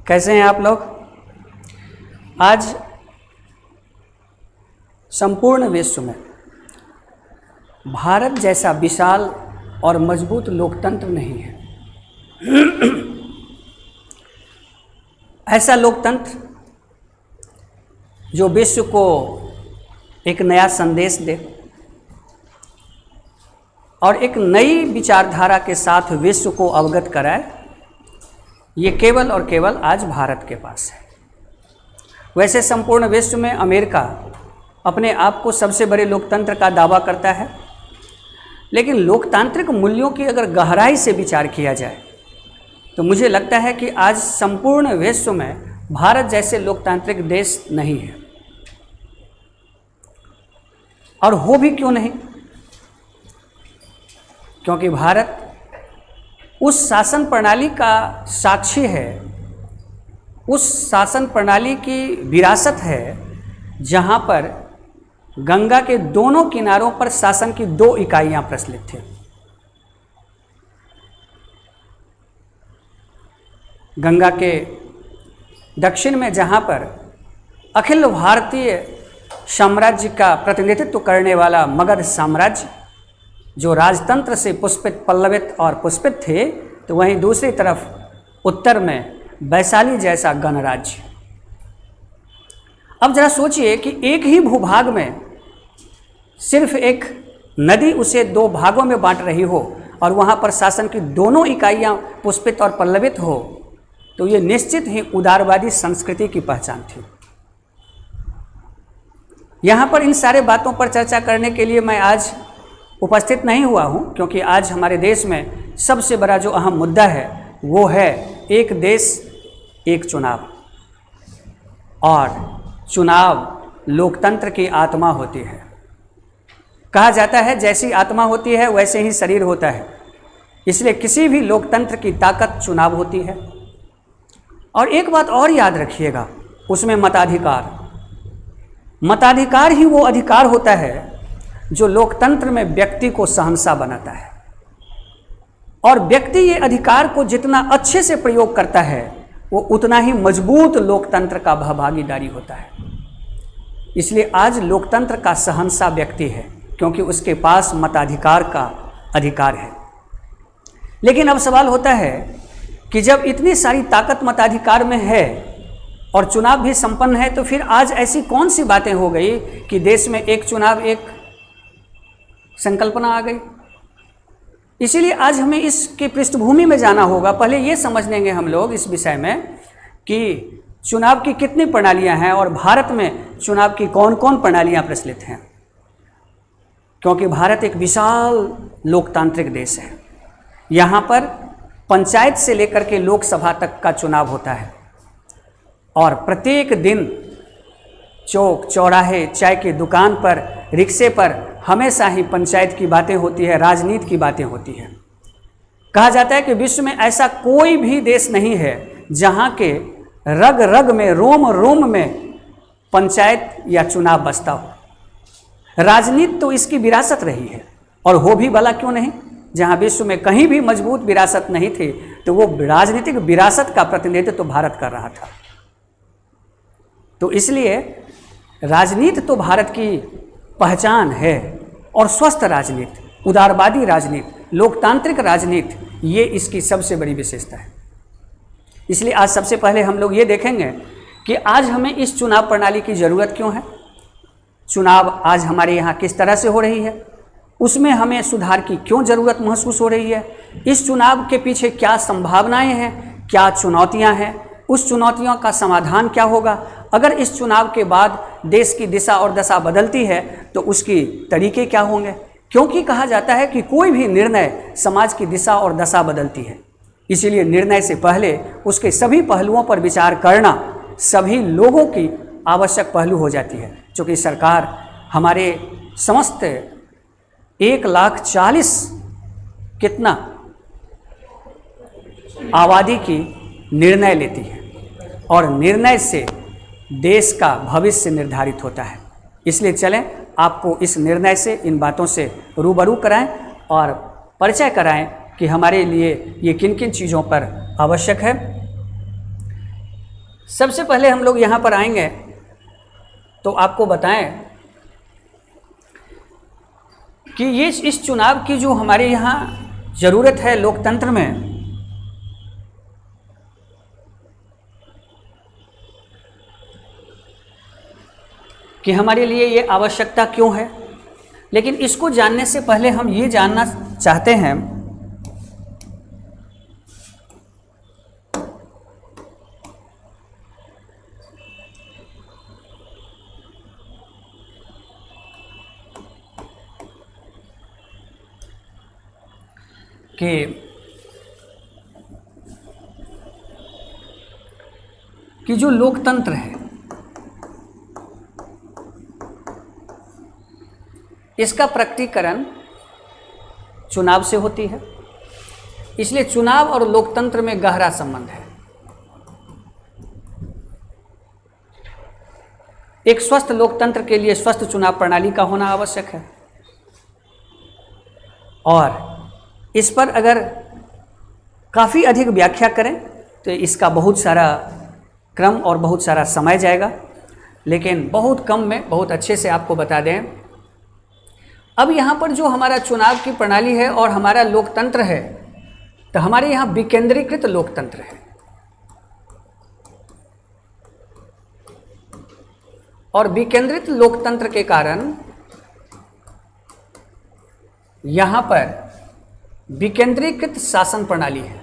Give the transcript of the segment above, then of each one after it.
कैसे हैं आप लोग। आज संपूर्ण विश्व में भारत जैसा विशाल और मजबूत लोकतंत्र नहीं है। ऐसा लोकतंत्र जो विश्व को एक नया संदेश दे और एक नई विचारधारा के साथ विश्व को अवगत कराए, ये केवल और केवल आज भारत के पास है। वैसे संपूर्ण विश्व में अमेरिका अपने आप को सबसे बड़े लोकतंत्र का दावा करता है, लेकिन लोकतांत्रिक मूल्यों की अगर गहराई से विचार किया जाए तो मुझे लगता है कि आज संपूर्ण विश्व में भारत जैसे लोकतांत्रिक देश नहीं है। और हो भी क्यों नहीं, क्योंकि भारत उस शासन प्रणाली का साक्षी है, उस शासन प्रणाली की विरासत है जहां पर गंगा के दोनों किनारों पर शासन की 2 इकाइयां प्रचलित थी। गंगा के दक्षिण में जहां पर अखिल भारतीय साम्राज्य का प्रतिनिधित्व करने वाला मगध साम्राज्य जो राजतंत्र से पुष्पित, पल्लवित और पुष्पित थे, तो वहीं दूसरी तरफ उत्तर में वैशाली जैसा गणराज्य। अब जरा सोचिए कि एक ही भूभाग में सिर्फ एक नदी उसे 2 भागों में बांट रही हो और वहां पर शासन की दोनों इकाइयां पुष्पित और पल्लवित हो, तो ये निश्चित ही उदारवादी संस्कृति की पहचान थी। यहां पर इन सारे बातों पर चर्चा करने के लिए मैं आज उपस्थित नहीं हुआ हूं, क्योंकि आज हमारे देश में सबसे बड़ा जो अहम मुद्दा है वो है एक देश एक चुनाव। और चुनाव लोकतंत्र की आत्मा होती है। कहा जाता है जैसी आत्मा होती है वैसे ही शरीर होता है, इसलिए किसी भी लोकतंत्र की ताकत चुनाव होती है। और एक बात और याद रखिएगा, उसमें मताधिकार ही वो अधिकार होता है जो लोकतंत्र में व्यक्ति को शहंशाह बनाता है। और व्यक्ति ये अधिकार को जितना अच्छे से प्रयोग करता है वो उतना ही मजबूत लोकतंत्र का भागीदारी होता है। इसलिए आज लोकतंत्र का शहंशाह व्यक्ति है, क्योंकि उसके पास मताधिकार का अधिकार है। लेकिन अब सवाल होता है कि जब इतनी सारी ताकत मताधिकार में है और चुनाव भी संपन्न है, तो फिर आज ऐसी कौन सी बातें हो गई कि देश में एक चुनाव एक संकल्पना आ गई। इसीलिए आज हमें इसकी पृष्ठभूमि में जाना होगा। पहले ये समझ लेंगे हम लोग इस विषय में कि चुनाव की कितनी प्रणालियां हैं और भारत में चुनाव की कौन कौन प्रणालियां प्रचलित हैं। क्योंकि भारत एक विशाल लोकतांत्रिक देश है। यहाँ पर पंचायत से लेकर के लोकसभा तक का चुनाव होता है और प्रत्येक दिन चौक चौराहे, चाय की दुकान पर, रिक्शे पर हमेशा ही पंचायत की बातें होती है, राजनीति की बातें होती हैं। कहा जाता है कि विश्व में ऐसा कोई भी देश नहीं है जहाँ के रग रग में, रोम रोम में पंचायत या चुनाव बसता हो। राजनीति तो इसकी विरासत रही है, और हो भी भला क्यों नहीं। जहाँ विश्व में कहीं भी मजबूत विरासत नहीं थी, तो वो राजनीतिक विरासत का प्रतिनिधित्व तो भारत कर रहा था। तो इसलिए राजनीति तो भारत की पहचान है, और स्वस्थ राजनीति, उदारवादी राजनीति, लोकतांत्रिक राजनीति, ये इसकी सबसे बड़ी विशेषता है। इसलिए आज सबसे पहले हम लोग ये देखेंगे कि आज हमें इस चुनाव प्रणाली की ज़रूरत क्यों है, चुनाव आज हमारे यहाँ किस तरह से हो रही है, उसमें हमें सुधार की क्यों ज़रूरत महसूस हो रही है, इस चुनाव के पीछे क्या संभावनाएं हैं, क्या चुनौतियां हैं, उस चुनौतियों का समाधान क्या होगा। अगर इस चुनाव के बाद देश की दिशा और दशा बदलती है तो उसकी तरीके क्या होंगे। क्योंकि कहा जाता है कि कोई भी निर्णय समाज की दिशा और दशा बदलती है, इसीलिए निर्णय से पहले उसके सभी पहलुओं पर विचार करना सभी लोगों की आवश्यक पहलू हो जाती है। क्योंकि सरकार हमारे समस्त 1,40,000 कितना आबादी की निर्णय लेती है, और निर्णय से देश का भविष्य निर्धारित होता है। इसलिए चलें आपको इस निर्णय से, इन बातों से रूबरू कराएं और परिचय कराएं कि हमारे लिए ये किन किन चीज़ों पर आवश्यक है। सबसे पहले हम लोग यहाँ पर आएंगे तो आपको बताएं कि ये इस चुनाव की जो हमारे यहाँ ज़रूरत है लोकतंत्र में, कि हमारे लिए ये आवश्यकता क्यों है। लेकिन इसको जानने से पहले हम ये जानना चाहते हैं कि जो लोकतंत्र है इसका प्रकटीकरण चुनाव से होती है। इसलिए चुनाव और लोकतंत्र में गहरा संबंध है। एक स्वस्थ लोकतंत्र के लिए स्वस्थ चुनाव प्रणाली का होना आवश्यक है, और इस पर अगर काफ़ी अधिक व्याख्या करें तो इसका बहुत सारा क्रम और बहुत सारा समय जाएगा। लेकिन बहुत कम में बहुत अच्छे से आपको बता दें, अब यहाँ पर जो हमारा चुनाव की प्रणाली है और हमारा लोकतंत्र है, तो हमारे यहाँ विकेंद्रीकृत लोकतंत्र है। और विकेंद्रित लोकतंत्र के कारण यहाँ पर विकेंद्रीकृत शासन प्रणाली है।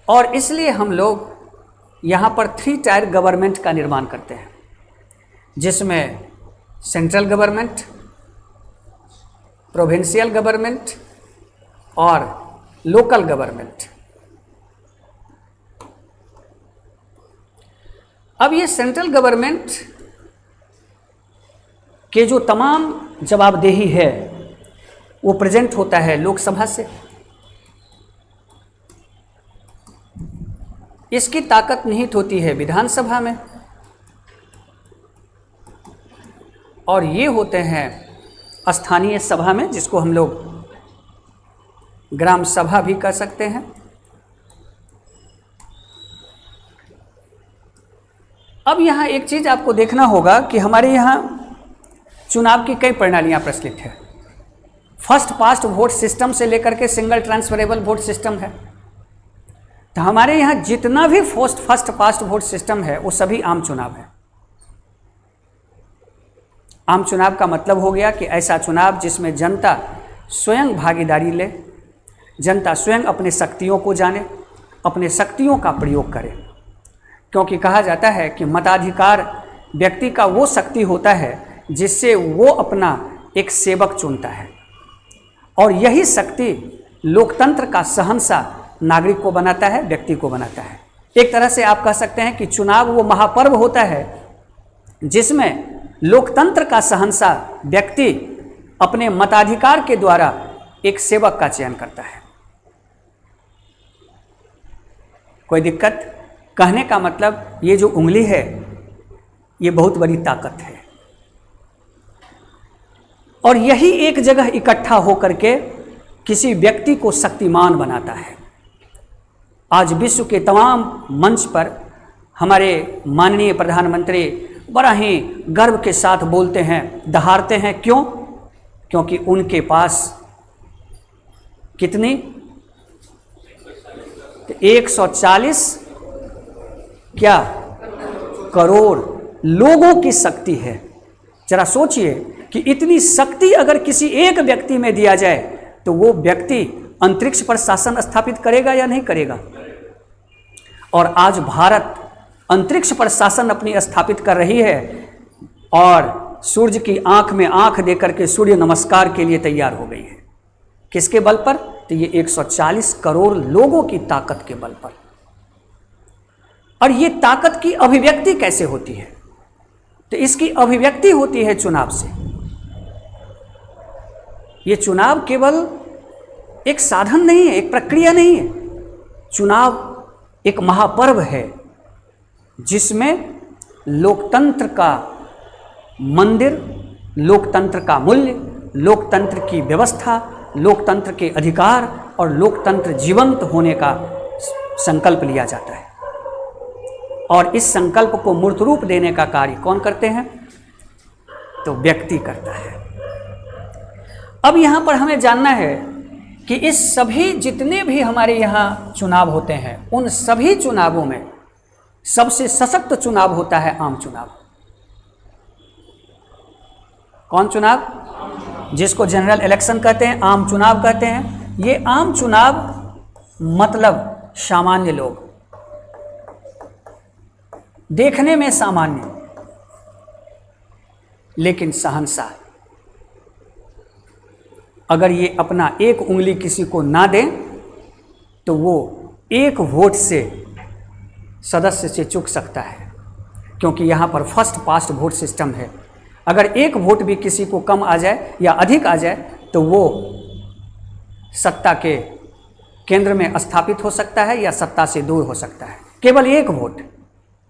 और इसलिए हम लोग यहाँ पर 3 टायर गवर्नमेंट का निर्माण करते हैं, जिसमें सेंट्रल गवर्नमेंट, प्रोविंशियल गवर्नमेंट और लोकल गवर्नमेंट। अब ये सेंट्रल गवर्नमेंट के जो तमाम जवाबदेही है वो प्रेजेंट होता है लोकसभा से। इसकी ताकत निहित होती है विधानसभा में, और ये होते हैं स्थानीय सभा में, जिसको हम लोग ग्राम सभा भी कह सकते हैं। अब यहाँ एक चीज़ आपको देखना होगा कि हमारे यहाँ चुनाव की कई प्रणालियाँ प्रचलित है। फर्स्ट पास्ट वोट सिस्टम से लेकर के सिंगल ट्रांसफरेबल वोट सिस्टम है। तो हमारे यहाँ जितना भी फर्स्ट पास्ट वोट सिस्टम है वो सभी आम चुनाव है। आम चुनाव का मतलब हो गया कि ऐसा चुनाव जिसमें जनता स्वयं भागीदारी ले, जनता स्वयं अपने शक्तियों को जाने, अपने शक्तियों का प्रयोग करे। क्योंकि कहा जाता है कि मताधिकार व्यक्ति का वो शक्ति होता है जिससे वो अपना एक सेवक चुनता है, और यही शक्ति लोकतंत्र का शहंशाह नागरिक को बनाता है, व्यक्ति को बनाता है। एक तरह से आप कह सकते हैं कि चुनाव वो महापर्व होता है जिसमें लोकतंत्र का शहंशाह व्यक्ति अपने मताधिकार के द्वारा एक सेवक का चयन करता है। कोई दिक्कत? कहने का मतलब ये जो उंगली है ये बहुत बड़ी ताकत है, और यही एक जगह इकट्ठा होकर के किसी व्यक्ति को शक्तिमान बनाता है। आज विश्व के तमाम मंच पर हमारे माननीय प्रधानमंत्री बड़ा ही गर्व के साथ बोलते हैं, दहाड़ते हैं। क्यों? क्योंकि उनके पास कितनी 140 क्या करोड़ लोगों की शक्ति है। जरा सोचिए कि इतनी शक्ति अगर किसी एक व्यक्ति में दिया जाए तो वो व्यक्ति अंतरिक्ष पर शासन स्थापित करेगा या नहीं करेगा। और आज भारत अंतरिक्ष पर शासन अपनी स्थापित कर रही है, और सूर्य की आंख में आंख देकर के सूर्य नमस्कार के लिए तैयार हो गई है। किसके बल पर? तो ये 140 करोड़ लोगों की ताकत के बल पर। और ये ताकत की अभिव्यक्ति कैसे होती है? तो इसकी अभिव्यक्ति होती है चुनाव से। ये चुनाव केवल एक साधन नहीं है, एक प्रक्रिया नहीं है। चुनाव एक महापर्व है जिसमें लोकतंत्र का मंदिर, लोकतंत्र का मूल्य, लोकतंत्र की व्यवस्था, लोकतंत्र के अधिकार और लोकतंत्र जीवंत होने का संकल्प लिया जाता है। और इस संकल्प को मूर्त रूप देने का कार्य कौन करते हैं? तो व्यक्ति करता है। अब यहाँ पर हमें जानना है कि इस सभी जितने भी हमारे यहाँ चुनाव होते हैं, उन सभी चुनावों में सबसे सशक्त चुनाव होता है आम चुनाव। कौन चुनाव? जिसको जनरल इलेक्शन कहते हैं, आम चुनाव कहते हैं। ये आम चुनाव मतलब सामान्य लोग, देखने में सामान्य लेकिन शहंशाह। अगर ये अपना एक उंगली किसी को ना दें तो वो एक वोट से सदस्य से चूक सकता है, क्योंकि यहाँ पर फर्स्ट पास्ट वोट सिस्टम है। अगर एक वोट भी किसी को कम आ जाए या अधिक आ जाए तो वो सत्ता के केंद्र में स्थापित हो सकता है या सत्ता से दूर हो सकता है। केवल एक वोट।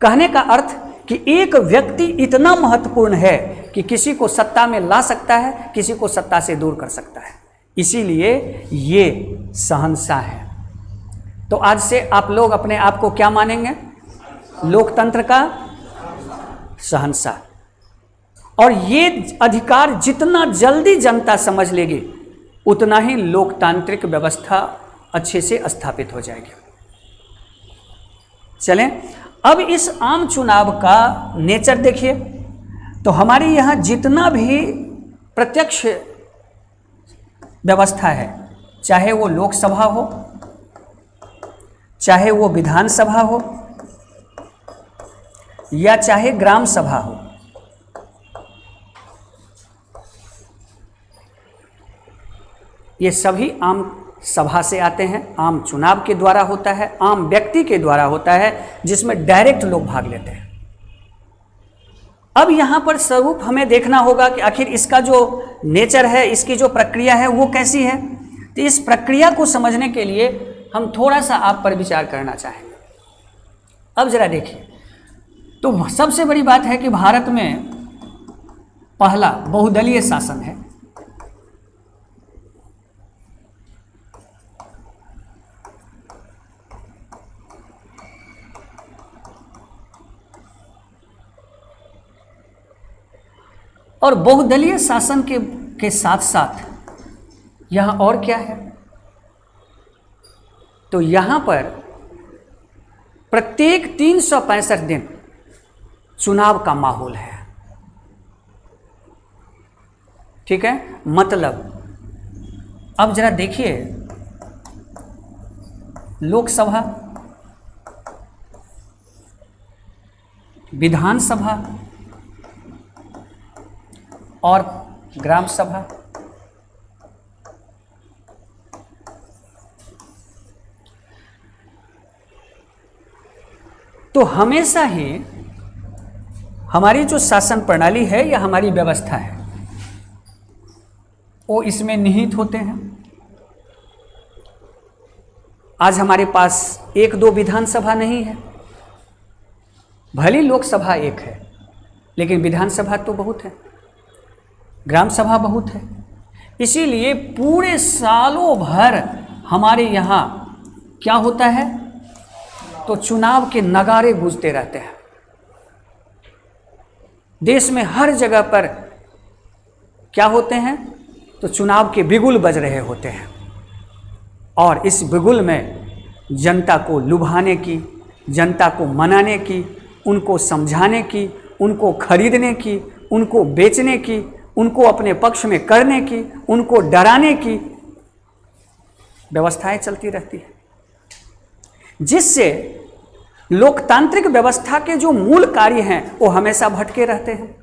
कहने का अर्थ कि एक व्यक्ति इतना महत्वपूर्ण है कि किसी को सत्ता में ला सकता है, किसी को सत्ता से दूर कर सकता है। इसीलिए ये शहंशाह है। तो आज से आप लोग अपने आप को क्या मानेंगे? लोकतंत्र का शहंशाह। और ये अधिकार जितना जल्दी जनता समझ लेगी उतना ही लोकतांत्रिक व्यवस्था अच्छे से स्थापित हो जाएगी। चलें, अब इस आम चुनाव का नेचर देखिए। तो हमारे यहाँ जितना भी प्रत्यक्ष व्यवस्था है, चाहे वो लोकसभा हो, चाहे वो विधानसभा हो, या चाहे ग्राम सभा हो, ये सभी आम सभा से आते हैं, आम चुनाव के द्वारा होता है, आम व्यक्ति के द्वारा होता है, जिसमें डायरेक्ट लोग भाग लेते हैं। अब यहाँ पर स्वरूप हमें देखना होगा कि आखिर इसका जो नेचर है, इसकी जो प्रक्रिया है वो कैसी है। तो इस प्रक्रिया को समझने के लिए हम थोड़ा सा आप पर विचार करना चाहेंगे। अब जरा देखिए, तो सबसे बड़ी बात है कि भारत में पहला बहुदलीय शासन है। और बहुदलीय शासन के साथ साथ यहाँ और क्या है? तो यहाँ पर प्रत्येक 365 दिन चुनाव का माहौल है। ठीक है, मतलब अब जरा देखिए, लोकसभा, विधानसभा और ग्राम सभा, तो हमेशा ही हमारी जो शासन प्रणाली है या हमारी व्यवस्था है वो इसमें निहित होते हैं। आज हमारे पास एक दो विधानसभा नहीं है, भले लोकसभा एक है लेकिन विधानसभा तो बहुत है, ग्राम सभा बहुत है। इसीलिए पूरे सालों भर हमारे यहाँ क्या होता है? तो चुनाव के नगारे गूंजते रहते हैं। देश में हर जगह पर क्या होते हैं? तो चुनाव के बिगुल बज रहे होते हैं। और इस बिगुल में जनता को लुभाने की, जनता को मनाने की, उनको समझाने की, उनको खरीदने की, उनको बेचने की, उनको अपने पक्ष में करने की, उनको डराने की व्यवस्थाएं चलती रहती है, जिससे लोकतांत्रिक व्यवस्था के जो मूल कार्य हैं वो हमेशा भटके रहते हैं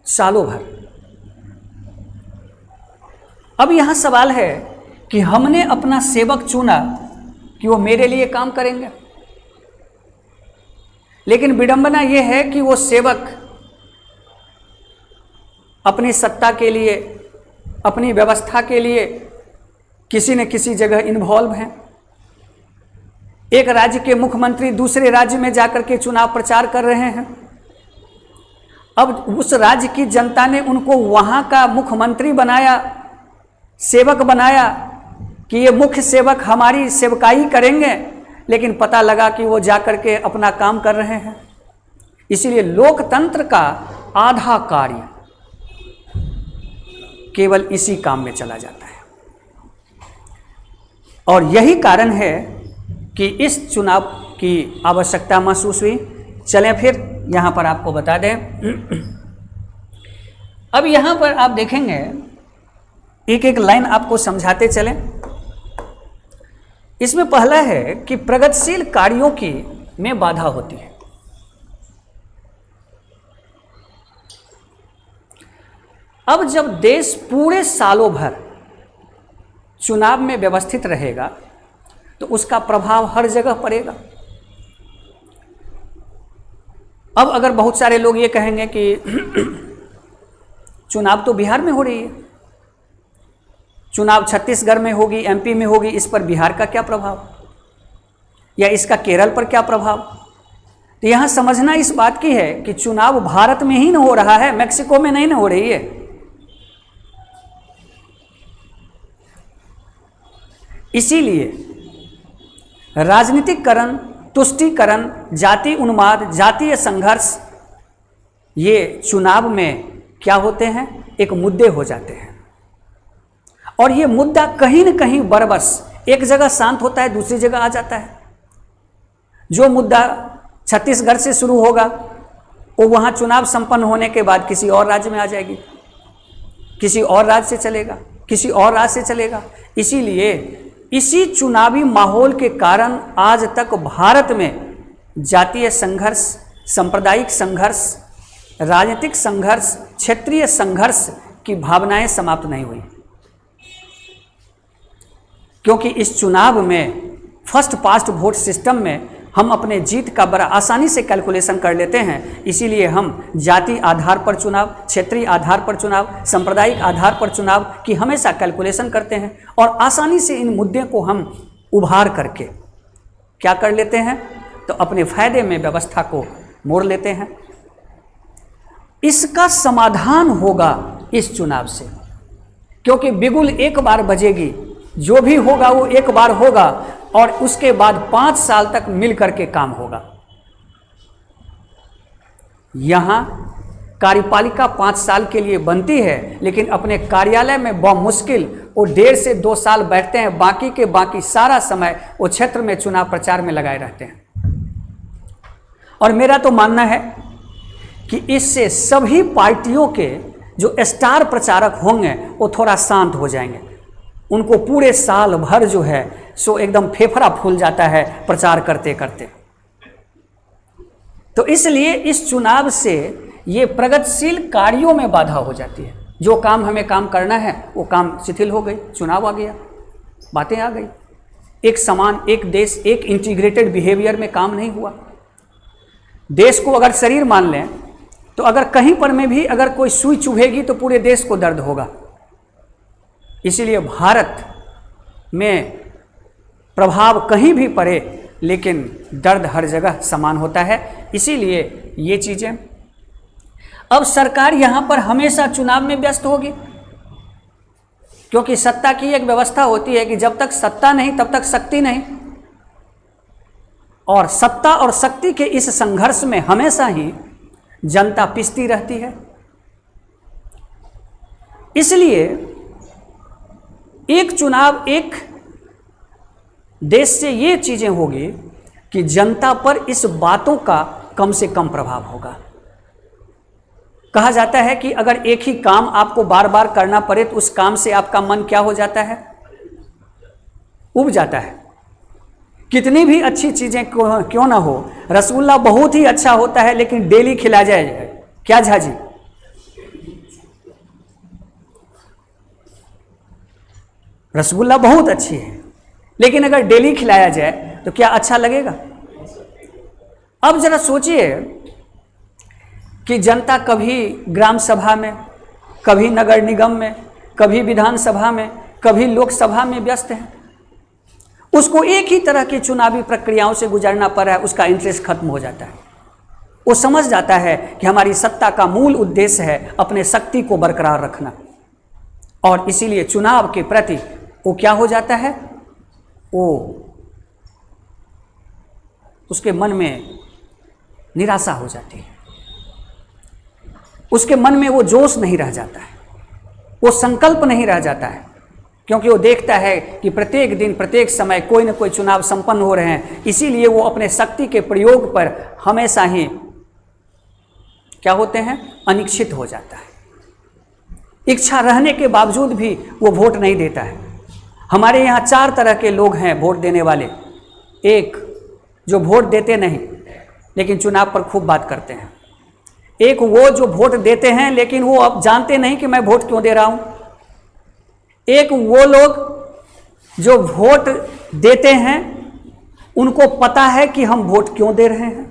सालों भर। अब यहां सवाल है कि हमने अपना सेवक चुना कि वो मेरे लिए काम करेंगे, लेकिन विडंबना ये है कि वो सेवक अपनी सत्ता के लिए, अपनी व्यवस्था के लिए किसी न किसी जगह इन्वॉल्व हैं। एक राज्य के मुख्यमंत्री दूसरे राज्य में जाकर के चुनाव प्रचार कर रहे हैं। अब उस राज्य की जनता ने उनको वहाँ का मुख्यमंत्री बनाया, सेवक बनाया कि ये मुख्य सेवक हमारी सेवकाई करेंगे, लेकिन पता लगा कि वो जाकर के अपना काम कर रहे हैं। इसीलिए लोकतंत्र का आधा कार्य केवल इसी काम में चला जाता है। और यही कारण है कि इस चुनाव की आवश्यकता महसूस हुई। चलें फिर यहाँ पर आपको बता दें। अब यहाँ पर आप देखेंगे, एक एक लाइन आपको समझाते चलें। इसमें पहला है कि प्रगतिशील कार्यों की में बाधा होती है। अब जब देश पूरे सालों भर चुनाव में व्यवस्थित रहेगा तो उसका प्रभाव हर जगह पड़ेगा। अब अगर बहुत सारे लोग ये कहेंगे कि चुनाव तो बिहार में हो रही है, चुनाव छत्तीसगढ़ में होगी, एमपी में होगी, इस पर बिहार का क्या प्रभाव, या इसका केरल पर क्या प्रभाव। तो यहाँ समझना इस बात की है कि चुनाव भारत में ही न हो रहा है, मैक्सिको में नहीं न हो रही है। इसीलिए राजनीतिकरण, तुष्टीकरण, जाति उन्माद, जातीय संघर्ष, ये चुनाव में क्या होते हैं, एक मुद्दे हो जाते हैं। और ये मुद्दा कहीं न कहीं बरबस एक जगह शांत होता है, दूसरी जगह आ जाता है। जो मुद्दा छत्तीसगढ़ से शुरू होगा वो वहाँ चुनाव संपन्न होने के बाद किसी और राज्य में आ जाएगी, किसी और राज्य से चलेगा, किसी और राज्य से चलेगा। इसीलिए इसी चुनावी माहौल के कारण आज तक भारत में जातीय संघर्ष, सांप्रदायिक संघर्ष, राजनीतिक संघर्ष, क्षेत्रीय संघर्ष की भावनाएं समाप्त नहीं हुई, क्योंकि इस चुनाव में फर्स्ट पास्ट वोट सिस्टम में हम अपने जीत का बड़ा आसानी से कैलकुलेशन कर लेते हैं। इसीलिए हम जाति आधार पर चुनाव, क्षेत्रीय आधार पर चुनाव, सांप्रदायिक आधार पर चुनाव की हमेशा कैलकुलेशन करते हैं और आसानी से इन मुद्दे को हम उभार करके क्या कर लेते हैं, तो अपने फायदे में व्यवस्था को मोड़ लेते हैं। इसका समाधान होगा इस चुनाव से, क्योंकि बिगुल एक बार बजेगी, जो भी होगा वो एक बार होगा और उसके बाद 5 साल तक मिल करके काम होगा। यहां कार्यपालिका 5 साल के लिए बनती है, लेकिन अपने कार्यालय में मुश्किल वो 1.5 से 2 साल बैठते हैं, बाकी के बाकी सारा समय वो क्षेत्र में चुनाव प्रचार में लगाए रहते हैं। और मेरा तो मानना है कि इससे सभी पार्टियों के जो स्टार प्रचारक होंगे वो थोड़ा शांत हो जाएंगे। उनको पूरे साल भर जो है सो एकदम फेफड़ा फूल जाता है प्रचार करते करते। तो इसलिए इस चुनाव से ये प्रगतिशील कार्यों में बाधा हो जाती है। जो काम हमें काम करना है वो काम शिथिल हो गई, चुनाव आ गया, बातें आ गई, एक समान, एक देश, एक इंटीग्रेटेड बिहेवियर में काम नहीं हुआ। देश को अगर शरीर मान लें तो अगर कहीं पर में भी अगर कोई सुई चुभेगी तो पूरे देश को दर्द होगा। इसीलिए भारत में प्रभाव कहीं भी पड़े लेकिन दर्द हर जगह समान होता है। इसीलिए ये चीज़ें, अब सरकार यहाँ पर हमेशा चुनाव में व्यस्त होगी, क्योंकि सत्ता की एक व्यवस्था होती है कि जब तक सत्ता नहीं तब तक शक्ति नहीं, और सत्ता और शक्ति के इस संघर्ष में हमेशा ही जनता पिसती रहती है। इसलिए एक चुनाव, एक देश से ये चीजें होगी कि जनता पर इस बातों का कम से कम प्रभाव होगा। कहा जाता है कि अगर एक ही काम आपको बार बार करना पड़े तो उस काम से आपका मन क्या हो जाता है, उब जाता है। कितनी भी अच्छी चीजें क्यों ना हो, रसगुल्ला बहुत ही अच्छा होता है लेकिन डेली खिला जाए क्या झाजी, रसगुल्ला बहुत अच्छी है लेकिन अगर डेली खिलाया जाए तो क्या अच्छा लगेगा। अब जरा सोचिए कि जनता कभी ग्राम सभा में, कभी नगर निगम में, कभी विधानसभा में, कभी लोकसभा में व्यस्त है, उसको एक ही तरह की चुनावी प्रक्रियाओं से गुजरना पड़ रहा है, उसका इंटरेस्ट खत्म हो जाता है, वो समझ जाता है कि हमारी सत्ता का मूल उद्देश्य है अपने शक्ति को बरकरार रखना, और इसीलिए चुनाव के प्रति वो क्या हो जाता है, वो उसके मन में निराशा हो जाती है, उसके मन में वो जोश नहीं रह जाता है, वो संकल्प नहीं रह जाता है, क्योंकि वो देखता है कि प्रत्येक दिन प्रत्येक समय कोई न कोई चुनाव संपन्न हो रहे हैं। इसीलिए वो अपने शक्ति के प्रयोग पर हमेशा ही क्या होते हैं, अनिश्चित हो जाता है। इच्छा रहने के बावजूद भी वो वोट नहीं देता है। हमारे यहाँ 4 तरह के लोग हैं वोट देने वाले। एक जो वोट देते नहीं लेकिन चुनाव पर खूब बात करते हैं। एक वो जो वोट देते हैं लेकिन वो अब जानते नहीं कि मैं वोट क्यों दे रहा हूं। एक वो लोग जो वोट देते हैं उनको पता है कि हम वोट क्यों दे रहे हैं,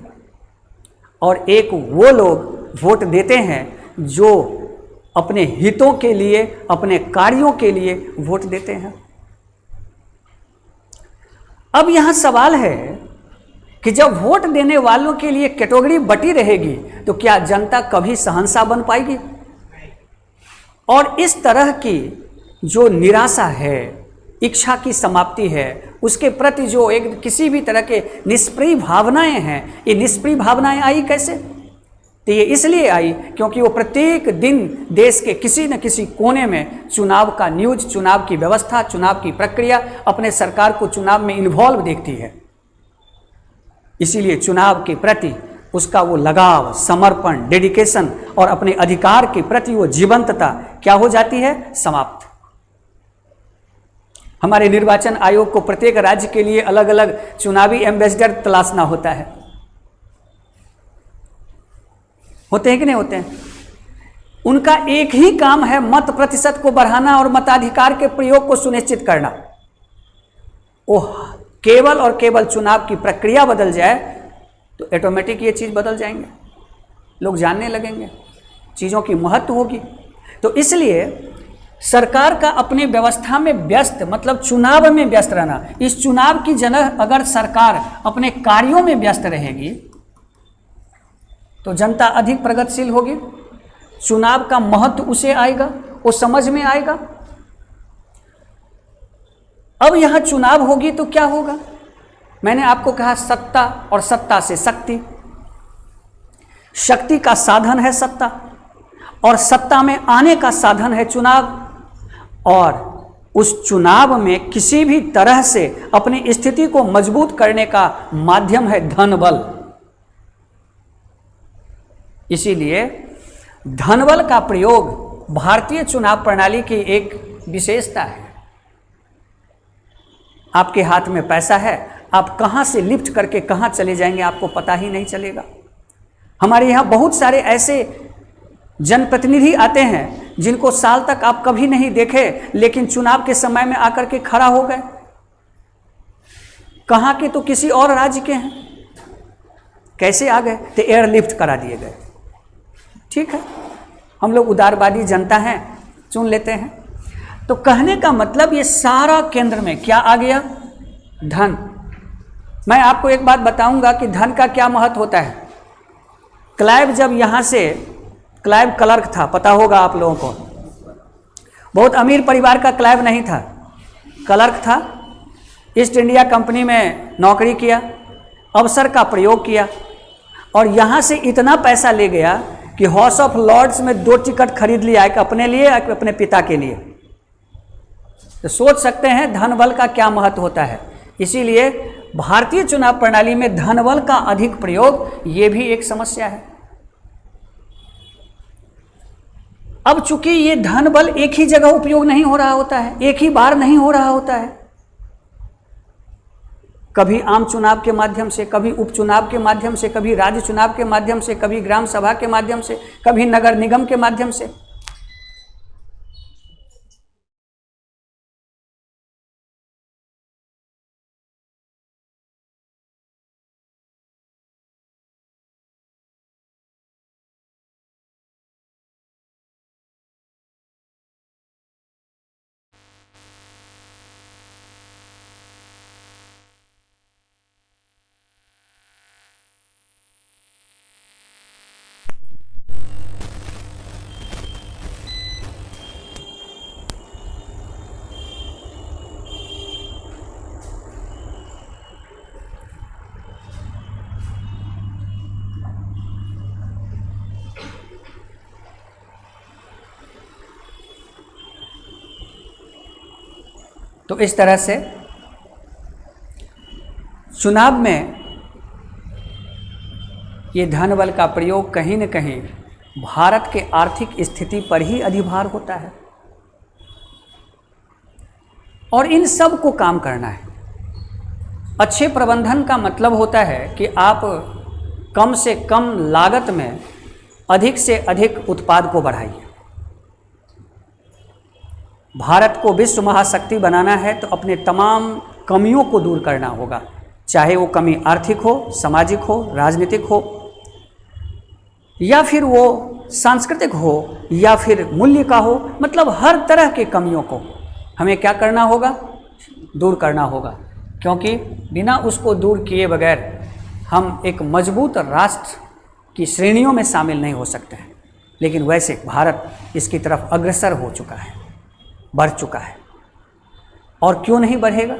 और एक वो लोग वोट देते हैं जो अपने हितों के लिए, अपने कार्यों के लिए वोट देते हैं। अब यहां सवाल है कि जब वोट देने वालों के लिए कैटेगरी बटी रहेगी तो क्या जनता कभी शहंशाह बन पाएगी? और इस तरह की जो निराशा है, इच्छा की समाप्ति है, उसके प्रति जो एक किसी भी तरह के निष्प्रिय भावनाएं हैं, ये निष्प्रिय भावनाएं आई कैसे? तो ये इसलिए आई क्योंकि वो प्रत्येक दिन देश के किसी न किसी कोने में चुनाव का न्यूज, चुनाव की व्यवस्था, चुनाव की प्रक्रिया, अपने सरकार को चुनाव में इन्वॉल्व देखती है। इसीलिए चुनाव के प्रति उसका वो लगाव, समर्पण, डेडिकेशन और अपने अधिकार के प्रति वो जीवंतता क्या हो जाती है, समाप्त। हमारे निर्वाचन आयोग को प्रत्येक राज्य के लिए अलग अलग चुनावी एम्बेसडर तलाशना होता है। होते हैं कि नहीं होते हैं? उनका एक ही काम है मत प्रतिशत को बढ़ाना और मताधिकार के प्रयोग को सुनिश्चित करना। वो केवल और केवल चुनाव की प्रक्रिया बदल जाए तो ऑटोमेटिक ये चीज़ बदल जाएंगे, लोग जानने लगेंगे, चीज़ों की महत्व होगी। तो इसलिए सरकार का अपने व्यवस्था में व्यस्त, मतलब चुनाव में व्यस्त रहना। इस चुनाव की जगह अगर सरकार अपने कार्यों में व्यस्त रहेगी तो जनता अधिक प्रगतिशील होगी, चुनाव का महत्व उसे आएगा, वो समझ में आएगा। अब यहां चुनाव होगी तो क्या होगा? मैंने आपको कहा सत्ता और सत्ता से शक्ति, शक्ति का साधन है सत्ता और सत्ता में आने का साधन है चुनाव, और उस चुनाव में किसी भी तरह से अपनी स्थिति को मजबूत करने का माध्यम है धनबल। इसीलिए धनबल का प्रयोग भारतीय चुनाव प्रणाली की एक विशेषता है। आपके हाथ में पैसा है, आप कहां से लिफ्ट करके कहां चले जाएंगे आपको पता ही नहीं चलेगा। हमारे यहां बहुत सारे ऐसे जनप्रतिनिधि आते हैं जिनको साल तक आप कभी नहीं देखे, लेकिन चुनाव के समय में आकर के खड़ा हो गए। कहां के? तो किसी और राज्य के हैं। कैसे आ गए? तो एयरलिफ्ट करा दिए गए। ठीक है, हम लोग उदारवादी जनता हैं, चुन लेते हैं। तो कहने का मतलब ये सारा केंद्र में क्या आ गया? धन। मैं आपको एक बात बताऊंगा कि धन का क्या महत्व होता है। क्लाइव जब यहाँ से, क्लाइव क्लर्क था, पता होगा आप लोगों को, बहुत अमीर परिवार का क्लाइव नहीं था, क्लर्क था। ईस्ट इंडिया कंपनी में नौकरी किया, अवसर का प्रयोग किया और यहाँ से इतना पैसा ले गया कि हाउस ऑफ लॉर्ड्स में 2 टिकट खरीद लिया, एक अपने लिए एक अपने पिता के लिए। तो सोच सकते हैं धनबल का क्या महत्व होता है। इसीलिए भारतीय चुनाव प्रणाली में धनबल का अधिक प्रयोग ये भी एक समस्या है। अब चूंकि ये धनबल एक ही जगह उपयोग नहीं हो रहा होता है, एक ही बार नहीं हो रहा होता है, कभी आम चुनाव के माध्यम से, कभी उपचुनाव के माध्यम से, कभी राज्य चुनाव के माध्यम से, कभी ग्राम सभा के माध्यम से, कभी नगर निगम के माध्यम से। तो इस तरह से चुनाव में ये धन बल का प्रयोग कहीं न कहीं भारत के आर्थिक स्थिति पर ही अधिभार होता है, और इन सब को काम करना है। अच्छे प्रबंधन का मतलब होता है कि आप कम से कम लागत में अधिक से अधिक उत्पाद को बढ़ाइए। भारत को विश्व महाशक्ति बनाना है तो अपने तमाम कमियों को दूर करना होगा, चाहे वो कमी आर्थिक हो, सामाजिक हो, राजनीतिक हो, या फिर वो सांस्कृतिक हो, या फिर मूल्य का हो। मतलब हर तरह के कमियों को हमें क्या करना होगा? दूर करना होगा, क्योंकि बिना उसको दूर किए बगैर हम एक मजबूत राष्ट्र की श्रेणियों में शामिल नहीं हो सकते हैं। लेकिन वैसे भारत इसकी तरफ अग्रसर हो चुका है, बढ़ चुका है। और क्यों नहीं बढ़ेगा?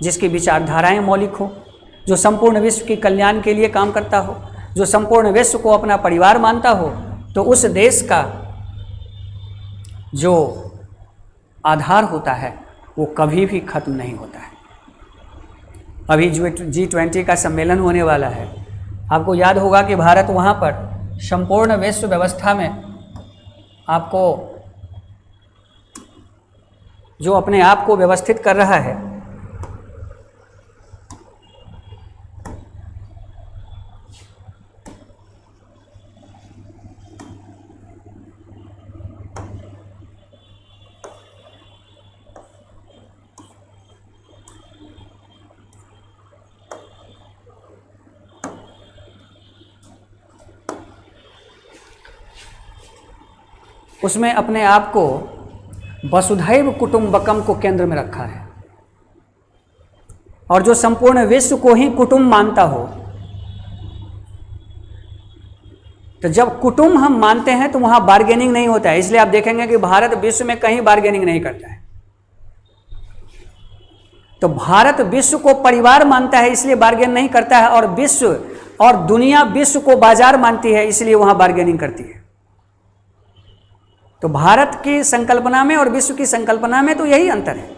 जिसकी विचारधाराएं मौलिक हो, जो संपूर्ण विश्व के कल्याण के लिए काम करता हो, जो संपूर्ण विश्व को अपना परिवार मानता हो, तो उस देश का जो आधार होता है वो कभी भी खत्म नहीं होता है। अभी G20 का सम्मेलन होने वाला है। आपको याद होगा कि भारत वहाँ पर संपूर्ण विश्व व्यवस्था में आपको जो अपने आप को व्यवस्थित कर रहा है, उसमें अपने आप को वसुधैव कुटुंबकम को केंद्र में रखा है, और जो संपूर्ण विश्व को ही कुटुंब मानता हो। तो जब कुटुंब हम मानते हैं तो वहां बार्गेनिंग नहीं होता है। इसलिए आप देखेंगे कि भारत विश्व में कहीं बार्गेनिंग नहीं करता है। तो भारत विश्व को परिवार मानता है, इसलिए बार्गेन नहीं करता है, और विश्व और दुनिया विश्व को बाजार मानती है, इसलिए वहां बार्गेनिंग करती है। तो भारत की संकल्पना में और विश्व की संकल्पना में तो यही अंतर है।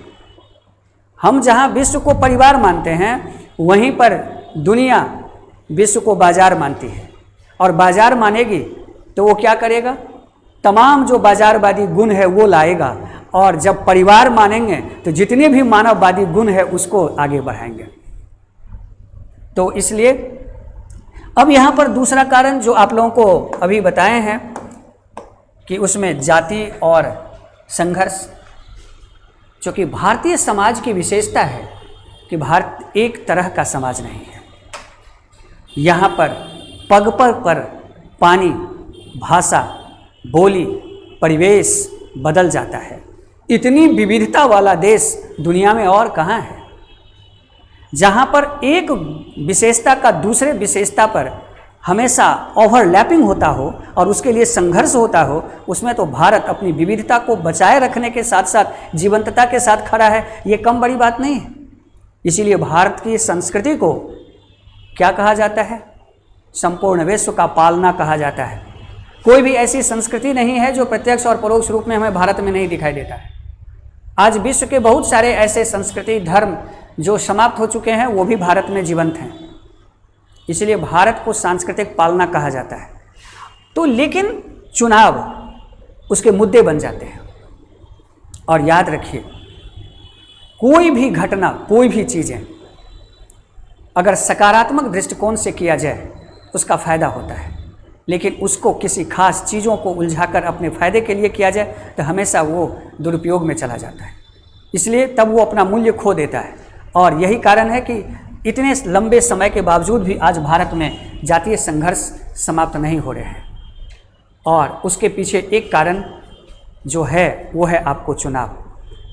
हम जहां विश्व को परिवार मानते हैं, वहीं पर दुनिया विश्व को बाजार मानती है, और बाजार मानेगी तो वो क्या करेगा? तमाम जो बाजारवादी गुण है वो लाएगा, और जब परिवार मानेंगे तो जितने भी मानववादी गुण है उसको आगे बढ़ाएंगे। तो इसलिए अब यहाँ पर दूसरा कारण जो आप लोगों को अभी बताए हैं कि उसमें जाति और संघर्ष, जो कि भारतीय समाज की विशेषता है कि भारत एक तरह का समाज नहीं है। यहाँ पर पग पग पर पानी, भाषा, बोली, परिवेश बदल जाता है। इतनी विविधता वाला देश दुनिया में और कहाँ है? जहाँ पर एक विशेषता का दूसरे विशेषता पर हमेशा ओवरलैपिंग होता हो और उसके लिए संघर्ष होता हो, उसमें तो भारत अपनी विविधता को बचाए रखने के साथ साथ जीवंतता के साथ खड़ा है। ये कम बड़ी बात नहीं है। इसीलिए भारत की संस्कृति को क्या कहा जाता है? संपूर्ण विश्व का पालना कहा जाता है। कोई भी ऐसी संस्कृति नहीं है जो प्रत्यक्ष और परोक्ष रूप में हमें भारत में नहीं दिखाई देता है। आज विश्व के बहुत सारे ऐसे संस्कृति, धर्म जो समाप्त हो चुके हैं, वो भी भारत में जीवंत हैं। इसलिए भारत को सांस्कृतिक पालना कहा जाता है। तो लेकिन चुनाव उसके मुद्दे बन जाते हैं। और याद रखिए, कोई भी घटना, कोई भी चीज़ें अगर सकारात्मक दृष्टिकोण से किया जाए उसका फायदा होता है, लेकिन उसको किसी खास चीज़ों को उलझाकर अपने फायदे के लिए किया जाए तो हमेशा वो दुरुपयोग में चला जाता है। इसलिए तब वो अपना मूल्य खो देता है। और यही कारण है कि इतने लंबे समय के बावजूद भी आज भारत में जातीय संघर्ष समाप्त नहीं हो रहे हैं। और उसके पीछे एक कारण जो है वो है आपको चुनाव।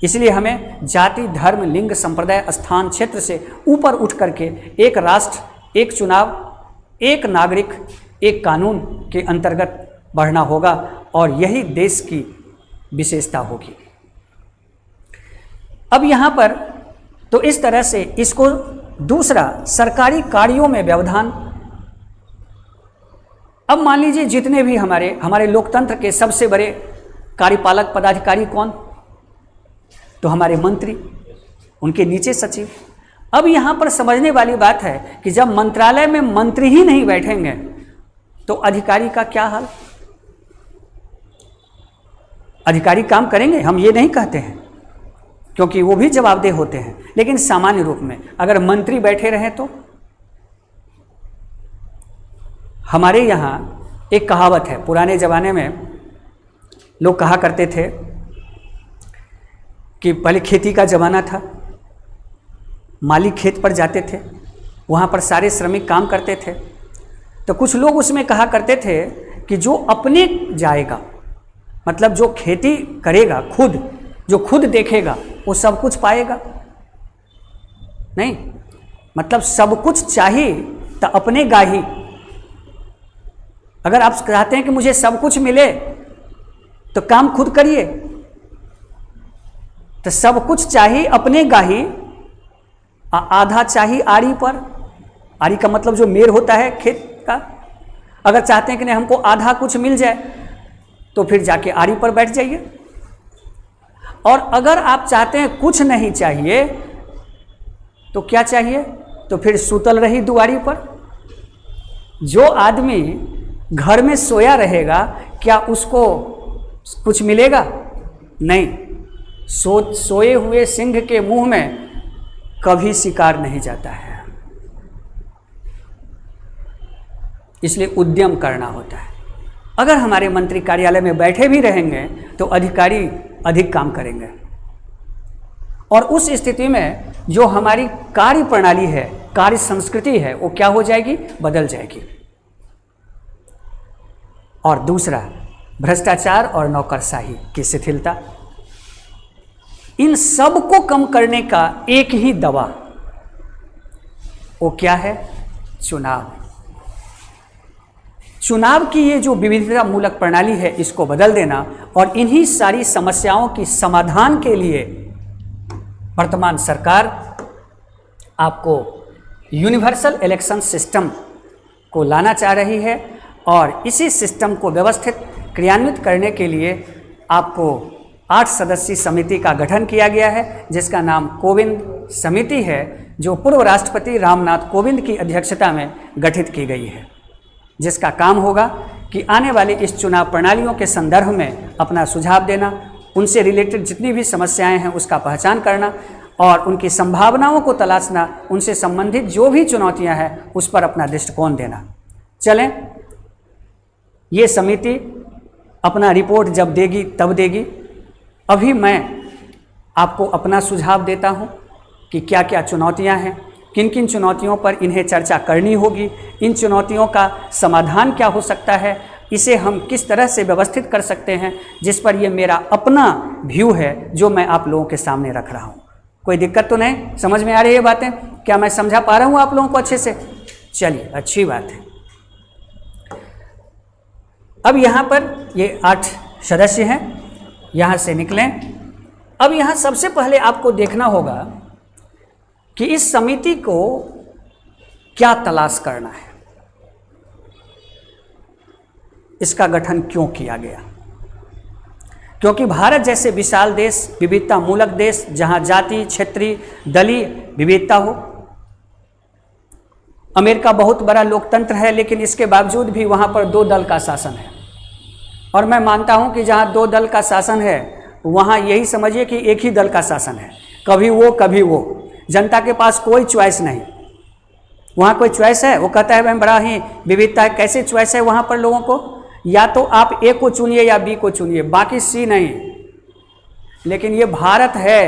इसलिए हमें जाति, धर्म, लिंग, संप्रदाय, स्थान, क्षेत्र से ऊपर उठ करके एक राष्ट्र, एक चुनाव, एक नागरिक, एक कानून के अंतर्गत बढ़ना होगा, और यही देश की विशेषता होगी। अब यहाँ पर तो इस तरह से इसको दूसरा, सरकारी कार्यों में व्यवधान। अब मान लीजिए जितने भी हमारे लोकतंत्र के सबसे बड़े कार्यपालक पदाधिकारी कौन? तो हमारे मंत्री, उनके नीचे सचिव। अब यहाँ पर समझने वाली बात है कि जब मंत्रालय में मंत्री ही नहीं बैठेंगे तो अधिकारी का क्या हाल। अधिकारी काम करेंगे, हम ये नहीं कहते हैं, क्योंकि वो भी जवाबदेह होते हैं, लेकिन सामान्य रूप में अगर मंत्री बैठे रहें तो। हमारे यहाँ एक कहावत है, पुराने ज़माने में लोग कहा करते थे कि पहले खेती का ज़माना था, मालिक खेत पर जाते थे, वहाँ पर सारे श्रमिक काम करते थे, तो कुछ लोग उसमें कहा करते थे कि जो अपने जाएगा, मतलब जो खेती करेगा खुद, जो खुद देखेगा वो सब कुछ पाएगा। नहीं, मतलब सब कुछ चाहिए तो अपने गाही। अगर आप चाहते हैं कि मुझे सब कुछ मिले तो काम खुद करिए, तो सब कुछ चाहिए अपने गाही, आधा चाहिए आरी पर। आरी का मतलब जो मेर होता है खेत का। अगर चाहते हैं कि नहीं हमको आधा कुछ मिल जाए तो फिर जाके आरी पर बैठ जाइए। और अगर आप चाहते हैं कुछ नहीं चाहिए तो क्या चाहिए, तो फिर सुतल रही दुआरी पर। जो आदमी घर में सोया रहेगा क्या उसको कुछ मिलेगा? नहीं। सोए हुए सिंह के मुंह में कभी शिकार नहीं जाता है। इसलिए उद्यम करना होता है। अगर हमारे मंत्री कार्यालय में बैठे भी रहेंगे तो अधिकारी अधिक काम करेंगे, और उस स्थिति में जो हमारी कार्य प्रणाली है, कार्य संस्कृति है, वो क्या हो जाएगी? बदल जाएगी। और दूसरा, भ्रष्टाचार और नौकरशाही की शिथिलता। इन सब को कम करने का एक ही दवा, वो क्या है? चुनाव। चुनाव की ये जो विविधता मूलक प्रणाली है, इसको बदल देना और इन्हीं सारी समस्याओं की समाधान के लिए वर्तमान सरकार आपको यूनिवर्सल इलेक्शन सिस्टम को लाना चाह रही है, और इसी सिस्टम को व्यवस्थित क्रियान्वित करने के लिए आपको 8 सदस्यीय समिति का गठन किया गया है, जिसका नाम कोविंद समिति है, जो पूर्व राष्ट्रपति रामनाथ कोविंद की अध्यक्षता में गठित की गई है, जिसका काम होगा कि आने वाली इस चुनाव प्रणालियों के संदर्भ में अपना सुझाव देना, उनसे रिलेटेड जितनी भी समस्याएं हैं उसका पहचान करना और उनकी संभावनाओं को तलाशना, उनसे संबंधित जो भी चुनौतियां हैं उस पर अपना दृष्टिकोण देना। चलें, ये समिति अपना रिपोर्ट जब देगी तब देगी। अभी मैं आपको अपना सुझाव देता हूं कि क्या क्या चुनौतियां हैं, किन किन चुनौतियों पर इन्हें चर्चा करनी होगी, इन चुनौतियों का समाधान क्या हो सकता है, इसे हम किस तरह से व्यवस्थित कर सकते हैं, जिस पर ये मेरा अपना व्यू है जो मैं आप लोगों के सामने रख रहा हूँ। कोई दिक्कत तो नहीं? समझ में आ रही है बातें? क्या मैं समझा पा रहा हूँ आप लोगों को अच्छे से? चलिए, अच्छी बात है। अब यहाँ पर ये 8 सदस्य हैं, यहाँ से निकलें। अब यहाँ सबसे पहले आपको देखना होगा कि इस समिति को क्या तलाश करना है, इसका गठन क्यों किया गया। क्योंकि भारत जैसे विशाल देश, विविधता मूलक देश, जहां जाति, क्षेत्रीय, दलीय विविधता हो, अमेरिका बहुत बड़ा लोकतंत्र है, लेकिन इसके बावजूद भी वहां पर 2 दल का शासन है। और मैं मानता हूं कि जहां 2 दल का शासन है वहां यही समझिए कि एक ही दल का शासन है, कभी वो कभी वो। जनता के पास कोई चॉइस नहीं। वहाँ कोई चॉइस है? वो कहता है भाई बड़ा ही विविधता है। कैसे चॉइस है वहाँ पर लोगों को? या तो आप ए को चुनिए या बी को चुनिए, बाकी सी नहीं। लेकिन ये भारत है,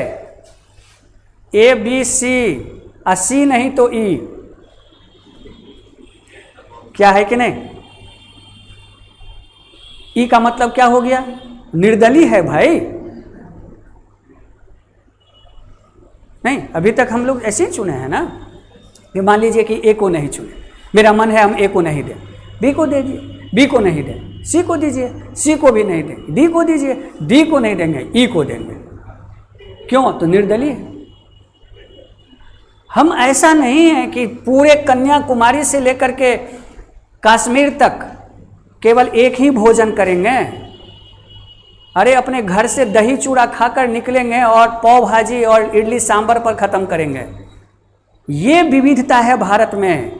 ए बी सी, और सी नहीं तो ई। क्या है कि नहीं? ई का मतलब क्या हो गया? निर्दलीय है भाई। नहीं, अभी तक हम लोग ऐसे ही चुने हैं ना। ये मान लीजिए कि ए को नहीं चुने, मेरा मन है हम ए को नहीं दें, बी को दे दिए, बी को नहीं दें, सी को दीजिए, सी को भी नहीं देंगे, डी को दीजिए, डी को नहीं देंगे, ई को देंगे। क्यों? तो निर्दलीय है। हम ऐसा नहीं है कि पूरे कन्याकुमारी से लेकर के कश्मीर तक केवल एक ही भोजन करेंगे। अरे अपने घर से दही चूड़ा खाकर निकलेंगे और पाव भाजी और इडली सांभर पर ख़त्म करेंगे। ये विविधता है भारत में,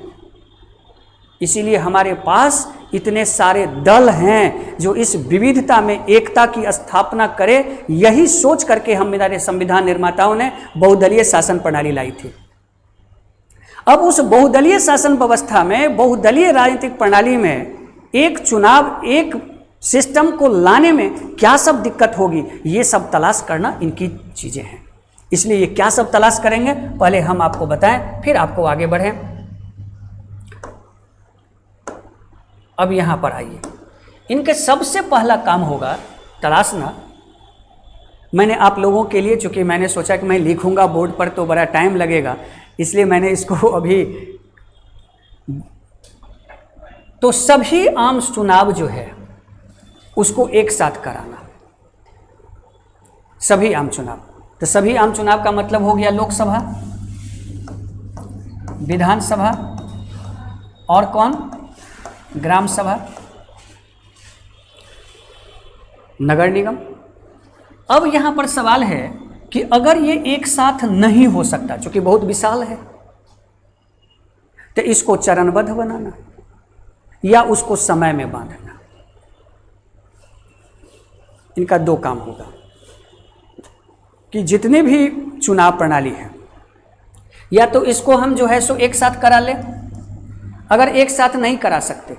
इसीलिए हमारे पास इतने सारे दल हैं जो इस विविधता में एकता की स्थापना करे। यही सोच करके हमारे संविधान निर्माताओं ने बहुदलीय शासन प्रणाली लाई थी। अब उस बहुदलीय शासन व्यवस्था में, बहुदलीय राजनीतिक प्रणाली में एक चुनाव, एक सिस्टम को लाने में क्या सब दिक्कत होगी, ये सब तलाश करना इनकी चीज़ें हैं। इसलिए ये क्या सब तलाश करेंगे, पहले हम आपको बताएं, फिर आपको आगे बढ़ें। अब यहाँ पर आइए, इनके सबसे पहला काम होगा तलाशना। मैंने आप लोगों के लिए, चूँकि मैंने सोचा कि मैं लिखूँगा बोर्ड पर तो बड़ा टाइम लगेगा, इसलिए मैंने इसको अभी, तो सभी आम चुनाव जो है उसको एक साथ कराना, सभी आम चुनाव। तो सभी आम चुनाव का मतलब हो गया लोकसभा, विधानसभा और कौन, ग्राम सभा, नगर निगम। अब यहां पर सवाल है कि अगर ये एक साथ नहीं हो सकता, क्योंकि बहुत विशाल है, तो इसको चरणबद्ध बनाना या उसको समय में बांधना, इनका दो काम होगा कि जितने भी चुनाव प्रणाली है, या तो इसको हम जो है सो एक साथ करा लें, अगर एक साथ नहीं करा सकते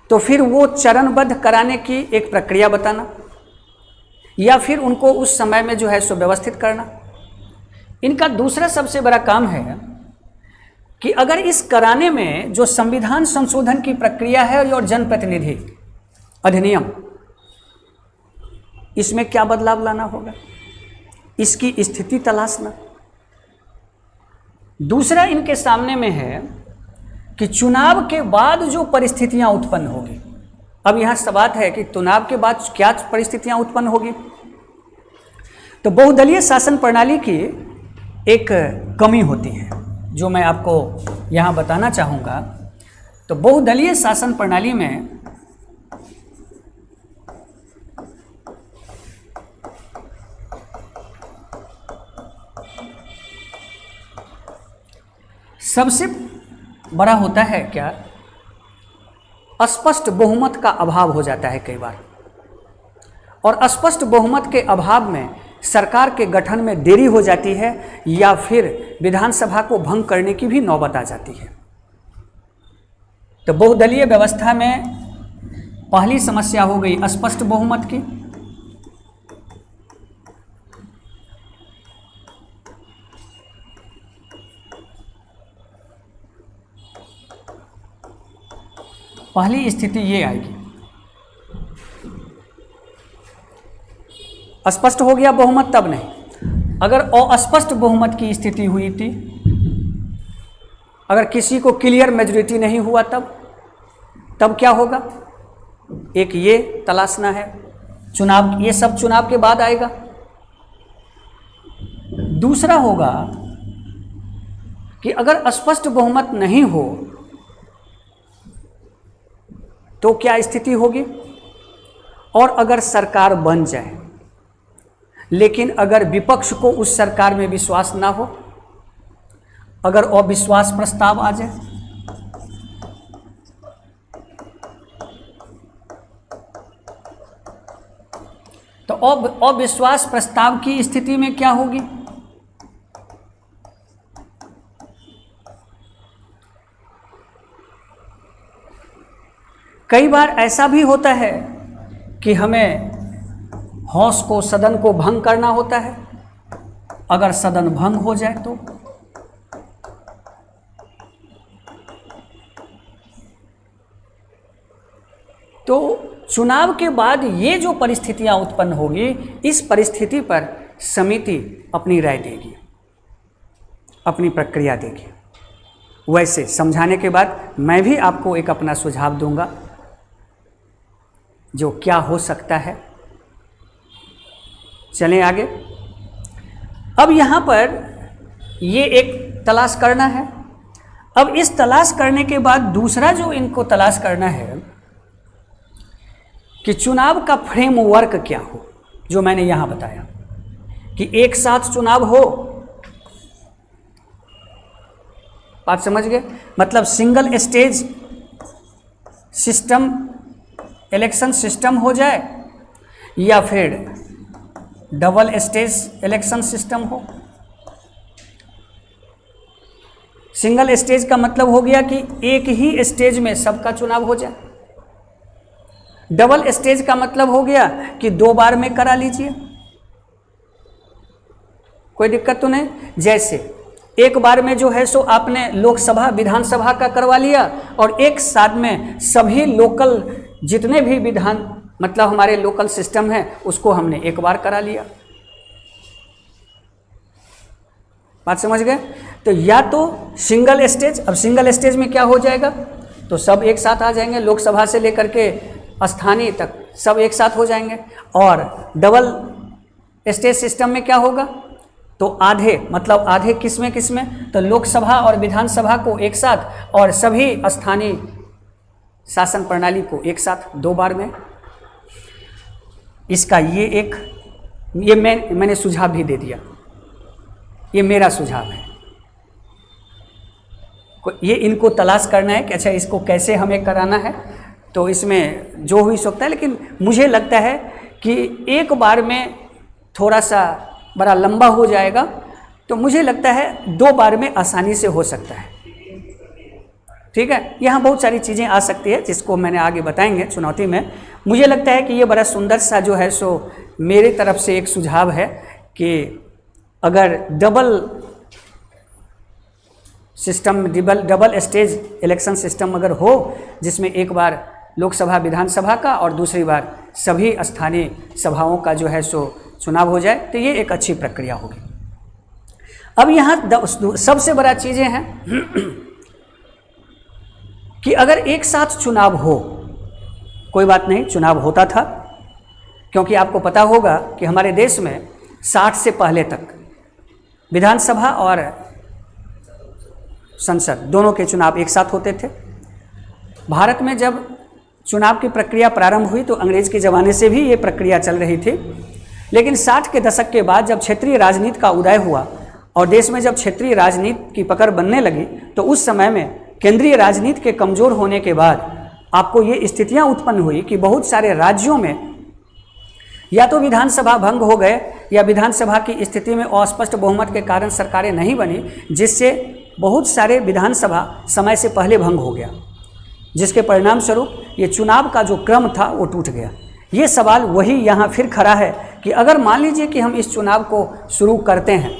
तो फिर वो चरणबद्ध कराने की एक प्रक्रिया बताना, या फिर उनको उस समय में जो है सो व्यवस्थित करना। इनका दूसरा सबसे बड़ा काम है कि अगर इस कराने में जो संविधान संशोधन की प्रक्रिया है और जनप्रतिनिधि अधिनियम, इसमें क्या बदलाव लाना होगा, इसकी स्थिति तलाशना। दूसरा इनके सामने में है कि चुनाव के बाद जो परिस्थितियां उत्पन्न होगी। अब यहां सवाल है कि चुनाव के बाद क्या परिस्थितियां उत्पन्न होगी। तो बहुदलीय शासन प्रणाली की एक कमी होती है जो मैं आपको यहां बताना चाहूँगा। तो बहुदलीय शासन प्रणाली में सबसे बड़ा होता है क्या, अस्पष्ट बहुमत का अभाव हो जाता है कई बार, और अस्पष्ट बहुमत के अभाव में सरकार के गठन में देरी हो जाती है, या फिर विधानसभा को भंग करने की भी नौबत आ जाती है। तो बहुदलीय व्यवस्था में पहली समस्या हो गई अस्पष्ट बहुमत की। पहली स्थिति ये आएगी, अस्पष्ट हो गया बहुमत तब नहीं, अगर अस्पष्ट बहुमत की स्थिति हुई थी, अगर किसी को क्लियर मेजॉरिटी नहीं हुआ तब क्या होगा, एक ये तलाशना है। चुनाव, ये सब चुनाव के बाद आएगा। दूसरा होगा कि अगर स्पष्ट बहुमत नहीं हो तो क्या स्थिति होगी, और अगर सरकार बन जाए लेकिन अगर विपक्ष को उस सरकार में विश्वास ना हो, अगर अविश्वास प्रस्ताव आ जाए, तो अविश्वास प्रस्ताव की स्थिति में क्या होगी, कई बार ऐसा भी होता है कि हमें हाउस को, सदन को भंग करना होता है। अगर सदन भंग हो जाए तो चुनाव के बाद ये जो परिस्थितियां उत्पन्न होगी, इस परिस्थिति पर समिति अपनी राय देगी, अपनी प्रक्रिया देगी। वैसे समझाने के बाद मैं भी आपको एक अपना सुझाव दूंगा जो क्या हो सकता है। चलें आगे। अब यहाँ पर ये एक तलाश करना है। अब इस तलाश करने के बाद दूसरा जो इनको तलाश करना है कि चुनाव का फ्रेमवर्क क्या हो, जो मैंने यहां बताया कि एक साथ चुनाव हो। बात समझ गए? मतलब single stage system, election system हो जाए, या फिर डबल स्टेज इलेक्शन सिस्टम हो। सिंगल स्टेज का मतलब हो गया कि एक ही स्टेज में सबका चुनाव हो जाए। डबल स्टेज का मतलब हो गया कि 2 बार में करा लीजिए, कोई दिक्कत तो नहीं। जैसे एक बार में जो है सो आपने लोकसभा विधानसभा का करवा लिया, और एक साथ में सभी लोकल जितने भी विधान मतलब हमारे लोकल सिस्टम है उसको हमने एक बार करा लिया। बात समझ गए? तो या तो सिंगल स्टेज, अब सिंगल स्टेज में क्या हो जाएगा, तो सब एक साथ आ जाएंगे, लोकसभा से लेकर के स्थानीय तक सब एक साथ हो जाएंगे। और डबल स्टेज सिस्टम में क्या होगा, तो आधे, मतलब आधे किसमें किसमें, तो लोकसभा और विधानसभा को एक साथ, और सभी स्थानीय शासन प्रणाली को एक साथ 2 बार में। इसका ये मैंने सुझाव भी दे दिया, ये मेरा सुझाव है। ये इनको तलाश करना है कि अच्छा इसको कैसे हमें कराना है, तो इसमें जो हो सकता है, लेकिन मुझे लगता है कि एक बार में थोड़ा सा बड़ा लंबा हो जाएगा, तो मुझे लगता है 2 बार में आसानी से हो सकता है। ठीक है, यहाँ बहुत सारी चीज़ें आ सकती है जिसको मैंने आगे बताएंगे चुनौती में। मुझे लगता है कि ये बड़ा सुंदर सा जो है सो मेरे तरफ से एक सुझाव है कि अगर double system, double stage election system अगर हो, जिसमें एक बार लोकसभा विधानसभा का और दूसरी बार सभी स्थानीय सभाओं का जो है सो चुनाव हो जाए, तो ये एक अच्छी प्रक्रिया होगी। अब यहाँ सबसे बड़ा चीज़ें हैं कि अगर एक साथ चुनाव हो, कोई बात नहीं, चुनाव होता था, क्योंकि आपको पता होगा कि हमारे देश में 60 से पहले तक विधानसभा और संसद दोनों के चुनाव एक साथ होते थे। भारत में जब चुनाव की प्रक्रिया प्रारंभ हुई तो अंग्रेज के ज़माने से भी ये प्रक्रिया चल रही थी, लेकिन 60 के दशक के बाद जब क्षेत्रीय राजनीति का उदय हुआ और देश में जब क्षेत्रीय राजनीति की पकड़ बनने लगी, तो उस समय में केंद्रीय राजनीति के कमज़ोर होने के बाद आपको ये स्थितियां उत्पन्न हुई कि बहुत सारे राज्यों में या तो विधानसभा भंग हो गए, या विधानसभा की स्थिति में अस्पष्ट बहुमत के कारण सरकारें नहीं बनी, जिससे बहुत सारे विधानसभा समय से पहले भंग हो गया, जिसके परिणाम स्वरूप ये चुनाव का जो क्रम था वो टूट गया। ये सवाल वही यहाँ फिर खड़ा है कि अगर मान लीजिए कि हम इस चुनाव को शुरू करते हैं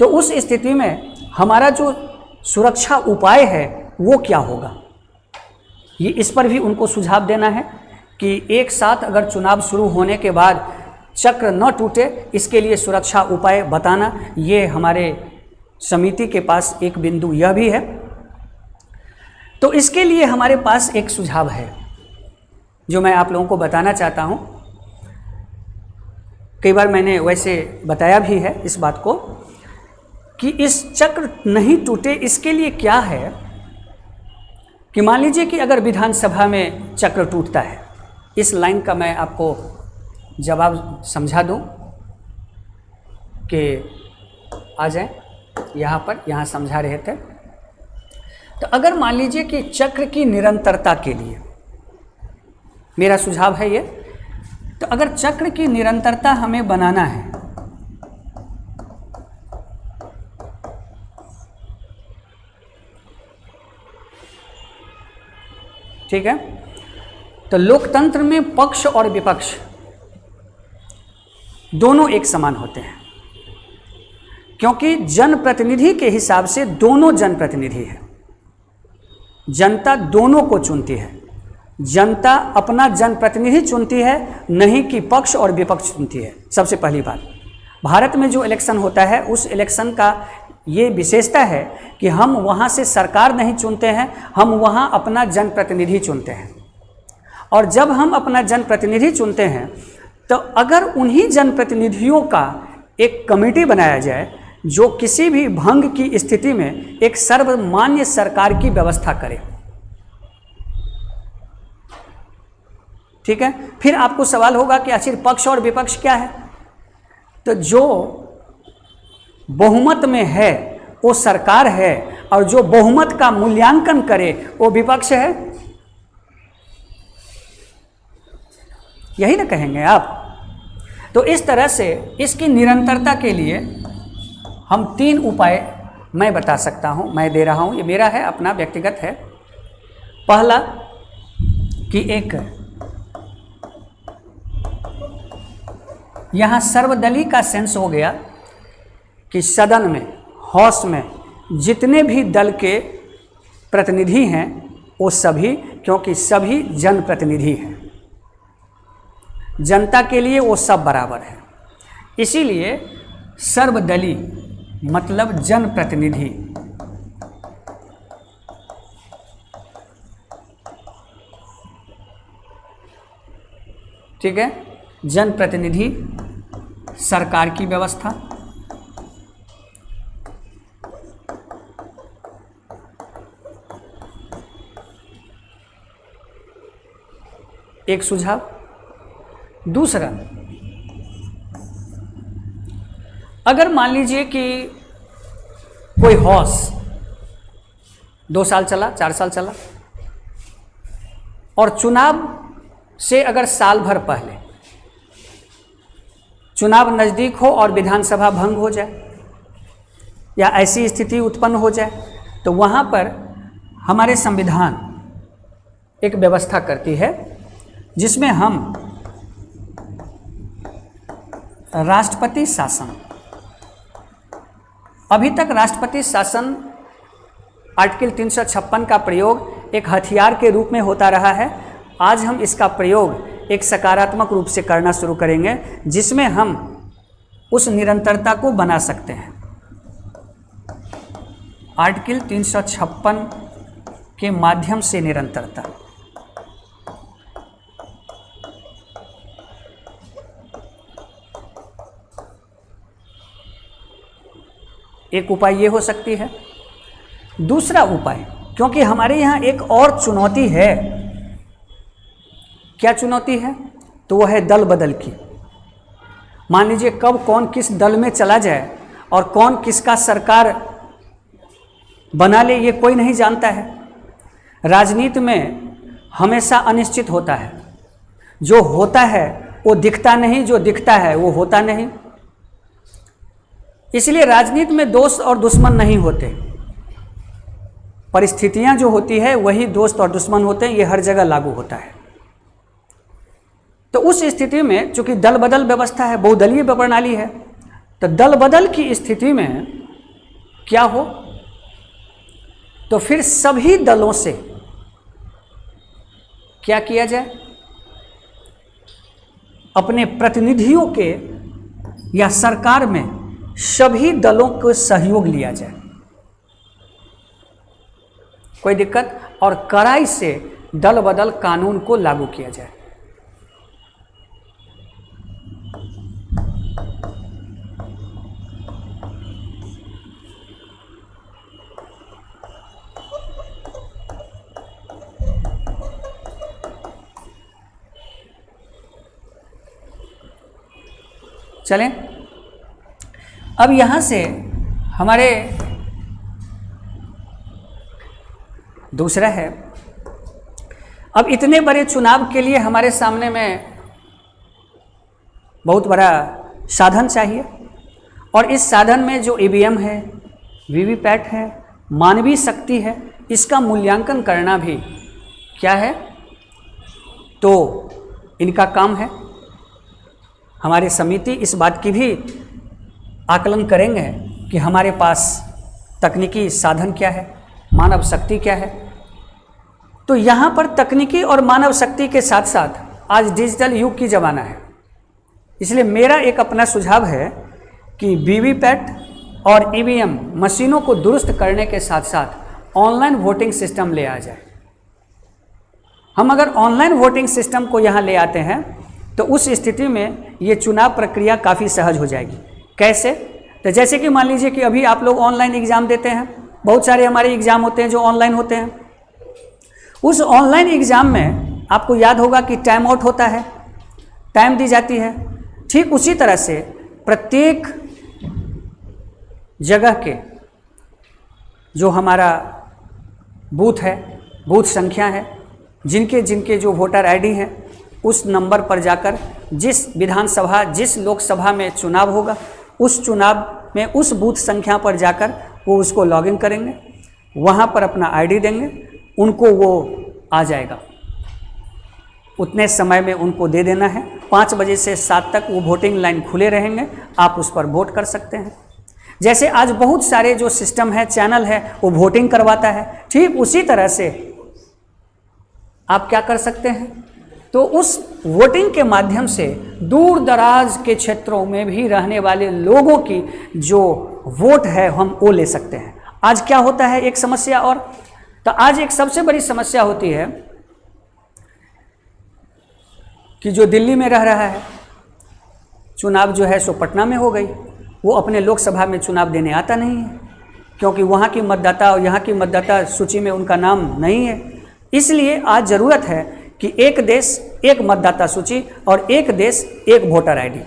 तो उस स्थिति में हमारा जो सुरक्षा उपाय है वो क्या होगा। ये इस पर भी उनको सुझाव देना है कि एक साथ अगर चुनाव शुरू होने के बाद चक्र न टूटे, इसके लिए सुरक्षा उपाय बताना, ये हमारे समिति के पास एक बिंदु यह भी है। तो इसके लिए हमारे पास एक सुझाव है जो मैं आप लोगों को बताना चाहता हूँ। कई बार मैंने वैसे बताया भी है इस बात को कि इस चक्र नहीं टूटे, इसके लिए क्या है कि मान लीजिए कि अगर विधानसभा में चक्र टूटता है, इस लाइन का मैं आपको जवाब समझा दूं कि आ जाए यहाँ पर, यहाँ समझा रहे थे। तो अगर मान लीजिए कि चक्र की निरंतरता के लिए मेरा सुझाव है ये, तो अगर चक्र की निरंतरता हमें बनाना है ठीक है, तो लोकतंत्र में पक्ष और विपक्ष दोनों एक समान होते हैं, क्योंकि जनप्रतिनिधि के हिसाब से दोनों जनप्रतिनिधि है। जनता दोनों को चुनती है, जनता अपना जनप्रतिनिधि चुनती है, नहीं कि पक्ष और विपक्ष चुनती है। सबसे पहली बात, भारत में जो इलेक्शन होता है उस इलेक्शन का ये विशेषता है कि हम वहाँ से सरकार नहीं चुनते हैं, हम वहाँ अपना जनप्रतिनिधि चुनते हैं। और जब हम अपना जनप्रतिनिधि चुनते हैं तो अगर उन्हीं जनप्रतिनिधियों का एक कमेटी बनाया जाए जो किसी भी भंग की स्थिति में एक सर्वमान्य सरकार की व्यवस्था करे, ठीक है। फिर आपको सवाल होगा कि आखिर पक्ष और विपक्ष क्या है। तो जो बहुमत में है वो सरकार है, और जो बहुमत का मूल्यांकन करे वो विपक्ष है। यही ना कहेंगे आप। तो इस तरह से इसकी निरंतरता के लिए हम 3 उपाय मैं बता सकता हूं, मैं दे रहा हूं, ये मेरा है, अपना व्यक्तिगत है। पहला कि एक यहाँ सर्वदलीय का सेंस हो गया कि सदन में, हाउस में जितने भी दल के प्रतिनिधि हैं वो सभी, क्योंकि सभी जनप्रतिनिधि हैं, जनता के लिए वो सब बराबर है, इसीलिए सर्वदलीय मतलब जनप्रतिनिधि। ठीक है, जनप्रतिनिधि, सरकार की व्यवस्था, एक सुझाव। दूसरा, अगर मान लीजिए कि कोई हाउस 2 साल चला, 4 साल चला, और चुनाव से अगर साल भर पहले चुनाव नज़दीक हो और विधानसभा भंग हो जाए या ऐसी स्थिति उत्पन्न हो जाए, तो वहाँ पर हमारे संविधान एक व्यवस्था करती है जिसमें हम राष्ट्रपति शासन, अभी तक राष्ट्रपति शासन आर्टिकल 356 का प्रयोग एक हथियार के रूप में होता रहा है। आज हम इसका प्रयोग एक सकारात्मक रूप से करना शुरू करेंगे, जिसमें हम उस निरंतरता को बना सकते हैं। आर्टिकल 356 के माध्यम से निरंतरता। एक उपाय ये हो सकती है। दूसरा उपाय, क्योंकि हमारे यहाँ एक और चुनौती है। क्या चुनौती है? तो वह है दल बदल की। मान लीजिए कब कौन किस दल में चला जाए और कौन किसका सरकार बना ले, ये कोई नहीं जानता है। राजनीति में हमेशा अनिश्चित होता है। जो होता है वो दिखता नहीं, जो दिखता है वो होता नहीं। इसलिए राजनीति में दोस्त और दुश्मन नहीं होते, परिस्थितियां जो होती है वही दोस्त और दुश्मन होते हैं। ये हर जगह लागू होता है। तो उस स्थिति में चूंकि दल बदल व्यवस्था है, बहुदलीय प्रणाली है, तो दल बदल की स्थिति में क्या हो, तो फिर सभी दलों से क्या किया जाए, अपने प्रतिनिधियों के या सरकार में सभी दलों को सहयोग लिया जाए। कोई दिक्कत, और कड़ाई से दल बदल कानून को लागू किया जाए। चलें, अब यहाँ से हमारे दूसरा है, अब इतने बड़े चुनाव के लिए हमारे सामने में बहुत बड़ा साधन चाहिए, और इस साधन में जो ईवीएम है, वीवीपैट है, मानवीय शक्ति है, इसका मूल्यांकन करना भी क्या है, तो इनका काम है। हमारी समिति इस बात की भी आकलन करेंगे कि हमारे पास तकनीकी साधन क्या है, मानव शक्ति क्या है। तो यहाँ पर तकनीकी और मानव शक्ति के साथ साथ आज डिजिटल युग की ज़माना है, इसलिए मेरा एक अपना सुझाव है कि वीवीपैट और ईवीएम मशीनों को दुरुस्त करने के साथ साथ ऑनलाइन वोटिंग सिस्टम ले आ जाए। हम अगर ऑनलाइन वोटिंग सिस्टम को यहाँ ले आते हैं तो उस स्थिति में ये चुनाव प्रक्रिया काफ़ी सहज हो जाएगी। कैसे? तो जैसे कि मान लीजिए कि अभी आप लोग ऑनलाइन एग्ज़ाम देते हैं, बहुत सारे हमारे एग्ज़ाम होते हैं जो ऑनलाइन होते हैं। उस ऑनलाइन एग्ज़ाम में आपको याद होगा कि टाइम आउट होता है, टाइम दी जाती है। ठीक उसी तरह से प्रत्येक जगह के जो हमारा बूथ है, बूथ संख्या है, जिनके जिनके जो वोटर आईडी हैं, उस नंबर पर जाकर जिस विधानसभा, जिस लोकसभा में चुनाव होगा, उस चुनाव में उस बूथ संख्या पर जाकर वो उसको लॉगिन करेंगे, वहाँ पर अपना आईडी देंगे, उनको वो आ जाएगा। उतने समय में उनको दे देना है। 5 बजे से 7 तक वो वोटिंग लाइन खुले रहेंगे, आप उस पर वोट कर सकते हैं। जैसे आज बहुत सारे जो सिस्टम है, चैनल है, वो वोटिंग करवाता है, ठीक उसी तरह से आप क्या कर सकते हैं, तो उस वोटिंग के माध्यम से दूर दराज के क्षेत्रों में भी रहने वाले लोगों की जो वोट है हम वो ले सकते हैं। आज क्या होता है, एक समस्या और, तो आज एक सबसे बड़ी समस्या होती है कि जो दिल्ली में रह रहा है, चुनाव जो है सो पटना में हो गई, वो अपने लोकसभा में चुनाव देने आता नहीं है, क्योंकि वहाँ की मतदाता और यहाँ की मतदाता सूची में उनका नाम नहीं है। इसलिए आज ज़रूरत है कि एक देश एक मतदाता सूची और एक देश एक वोटर आईडी।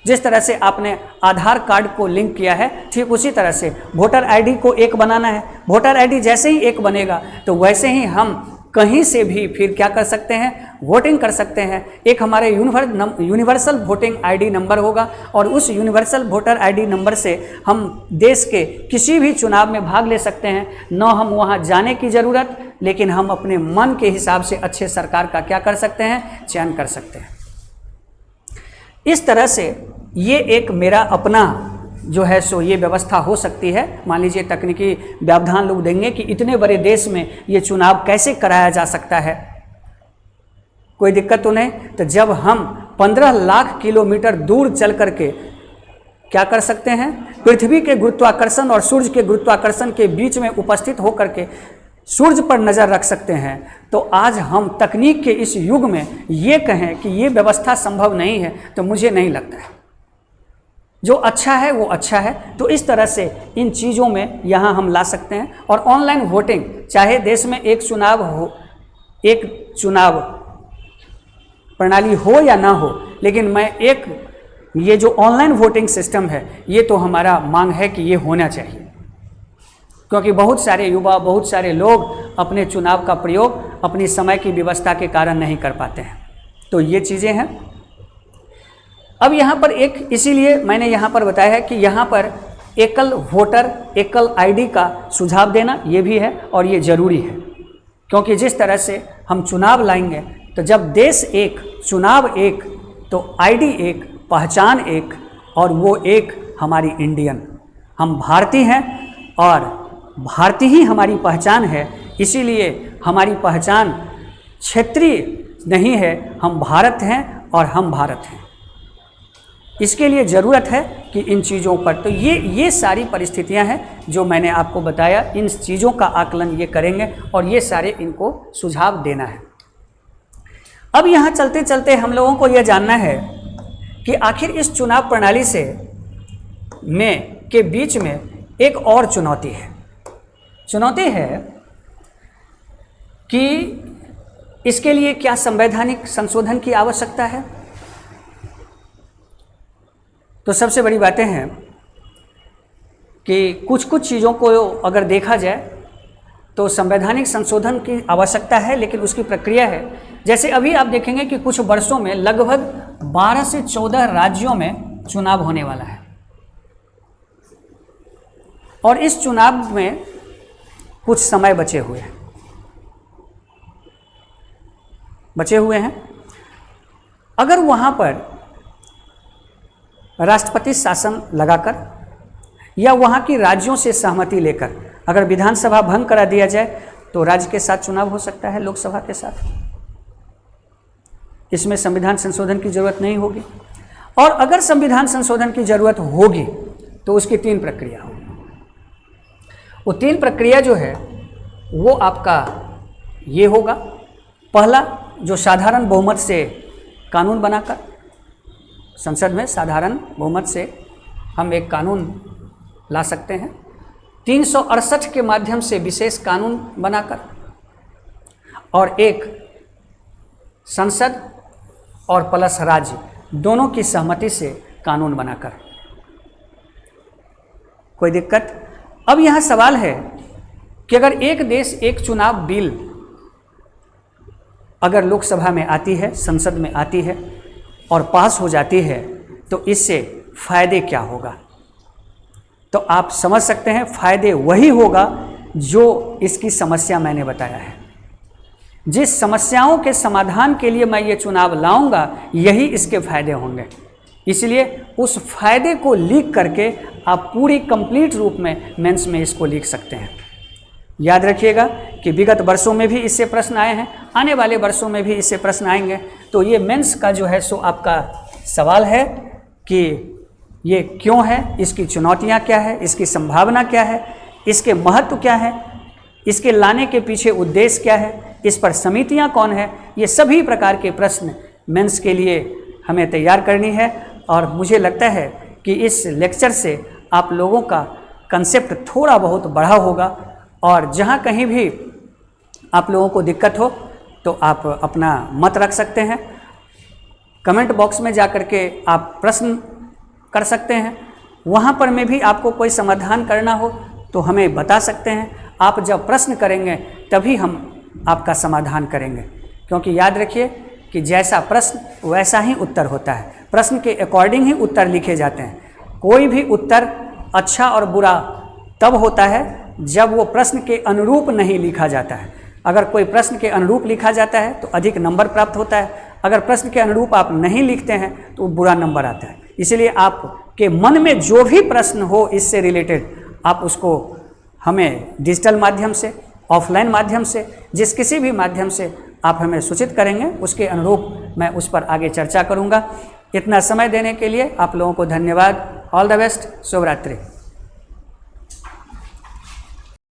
जिस तरह से आपने आधार कार्ड को लिंक किया है, ठीक उसी तरह से वोटर आईडी को एक बनाना है। वोटर आईडी जैसे ही एक बनेगा तो वैसे ही हम कहीं से भी फिर क्या कर सकते हैं, वोटिंग कर सकते हैं। एक हमारे यूनिवर्सल वोटिंग आईडी नंबर होगा और उस यूनिवर्सल वोटर आईडी नंबर से हम देश के किसी भी चुनाव में भाग ले सकते हैं। न हम वहाँ जाने की ज़रूरत, लेकिन हम अपने मन के हिसाब से अच्छे सरकार का क्या कर सकते हैं, चयन कर सकते हैं। इस तरह से ये एक मेरा अपना जो है सो ये व्यवस्था हो सकती है। मान लीजिए तकनीकी व्यवधान लोग देंगे कि इतने बड़े देश में ये चुनाव कैसे कराया जा सकता है, कोई दिक्कत तो नहीं। तो जब हम 15 लाख किलोमीटर दूर चल करके क्या कर सकते हैं, पृथ्वी के गुरुत्वाकर्षण और सूर्य के गुरुत्वाकर्षण के बीच में उपस्थित होकर के सूर्य पर नज़र रख सकते हैं, तो आज हम तकनीक के इस युग में ये कहें कि ये व्यवस्था संभव नहीं है, तो मुझे नहीं लगता है। जो अच्छा है वो अच्छा है। तो इस तरह से इन चीज़ों में यहाँ हम ला सकते हैं। और ऑनलाइन वोटिंग, चाहे देश में एक चुनाव हो, एक चुनाव प्रणाली हो या ना हो, लेकिन मैं एक ये जो ऑनलाइन वोटिंग सिस्टम है, ये तो हमारा मांग है कि ये होना चाहिए, क्योंकि बहुत सारे युवा, बहुत सारे लोग अपने चुनाव का प्रयोग अपनी समय की व्यवस्था के कारण नहीं कर पाते हैं। तो ये चीज़ें हैं। अब यहाँ पर एक, इसीलिए मैंने यहाँ पर बताया है कि यहाँ पर एकल वोटर, एकल आईडी का सुझाव देना ये भी है और ये ज़रूरी है, क्योंकि जिस तरह से हम चुनाव लाएंगे, तो जब देश एक, चुनाव एक, तो आईडी एक, पहचान एक, और वो एक हमारी इंडियन, हम भारतीय हैं और भारतीय ही हमारी पहचान है। इसीलिए हमारी पहचान क्षेत्रीय नहीं है, हम भारत हैं और हम भारत हैं। इसके लिए ज़रूरत है कि इन चीज़ों पर, तो ये सारी परिस्थितियां हैं जो मैंने आपको बताया। इन चीज़ों का आकलन ये करेंगे और ये सारे इनको सुझाव देना है। अब यहाँ चलते चलते हम लोगों को यह जानना है कि आखिर इस चुनाव प्रणाली से के बीच में एक और चुनौती है। चुनौती है कि इसके लिए क्या संवैधानिक संशोधन की आवश्यकता है। तो सबसे बड़ी बातें हैं कि कुछ कुछ चीज़ों को अगर देखा जाए तो संवैधानिक संशोधन की आवश्यकता है, लेकिन उसकी प्रक्रिया है। जैसे अभी आप देखेंगे कि कुछ वर्षों में लगभग 12 से 14 राज्यों में चुनाव होने वाला है, और इस चुनाव में कुछ समय बचे हुए हैं। अगर वहाँ पर राष्ट्रपति शासन लगाकर या वहाँ की राज्यों से सहमति लेकर अगर विधानसभा भंग करा दिया जाए, तो राज्य के साथ चुनाव हो सकता है, लोकसभा के साथ। इसमें संविधान संशोधन की जरूरत नहीं होगी। और अगर संविधान संशोधन की जरूरत होगी तो उसकी 3 प्रक्रिया होगी। वो 3 प्रक्रिया जो है वो आपका ये होगा। पहला, जो साधारण बहुमत से कानून बनाकर, संसद में साधारण बहुमत से हम एक कानून ला सकते हैं। 368 के माध्यम से विशेष कानून बनाकर, और एक संसद और प्लस राज्य दोनों की सहमति से कानून बनाकर। कोई दिक्कत? अब यहाँ सवाल है कि अगर एक देश एक चुनाव बिल अगर लोकसभा में आती है, संसद में आती है और पास हो जाती है तो इससे फायदे क्या होगा? तो आप समझ सकते हैं फायदे वही होगा जो इसकी समस्या मैंने बताया है। जिस समस्याओं के समाधान के लिए मैं ये चुनाव लाऊंगा यही इसके फायदे होंगे। इसलिए उस फायदे को लीक करके आप पूरी कंप्लीट रूप में मेंस में इसको लिख सकते हैं। याद रखिएगा कि विगत वर्षों में भी इससे प्रश्न आए हैं, आने वाले वर्षों में भी इससे प्रश्न आएंगे। तो ये मेंस का जो है सो आपका सवाल है कि ये क्यों है, इसकी चुनौतियां क्या है, इसकी संभावना क्या है, इसके महत्व क्या है, इसके लाने के पीछे उद्देश्य क्या है, इस पर समितियां कौन है, ये सभी प्रकार के प्रश्न मेंस के लिए हमें तैयार करनी है। और मुझे लगता है कि इस लेक्चर से आप लोगों का कंसेप्ट थोड़ा बहुत बढ़ा होगा और जहाँ कहीं भी आप लोगों को दिक्कत हो तो आप अपना मत रख सकते हैं। कमेंट बॉक्स में जा कर के आप प्रश्न कर सकते हैं। वहाँ पर में भी आपको कोई समाधान करना हो तो हमें बता सकते हैं। आप जब प्रश्न करेंगे तभी हम आपका समाधान करेंगे, क्योंकि याद रखिए कि जैसा प्रश्न वैसा ही उत्तर होता है। प्रश्न के अकॉर्डिंग ही उत्तर लिखे जाते हैं। कोई भी उत्तर अच्छा और बुरा तब होता है जब वो प्रश्न के अनुरूप नहीं लिखा जाता है। अगर कोई प्रश्न के अनुरूप लिखा जाता है तो अधिक नंबर प्राप्त होता है, अगर प्रश्न के अनुरूप आप नहीं लिखते हैं तो बुरा नंबर आता है। इसलिए आपके मन में जो भी प्रश्न हो इससे रिलेटेड आप उसको हमें डिजिटल माध्यम से, ऑफलाइन माध्यम से, जिस किसी भी माध्यम से आप हमें सूचित करेंगे उसके अनुरूप मैं उस पर आगे चर्चा करूंगा। इतना समय देने के लिए आप लोगों को धन्यवाद। All the best. शुभ रात्रि।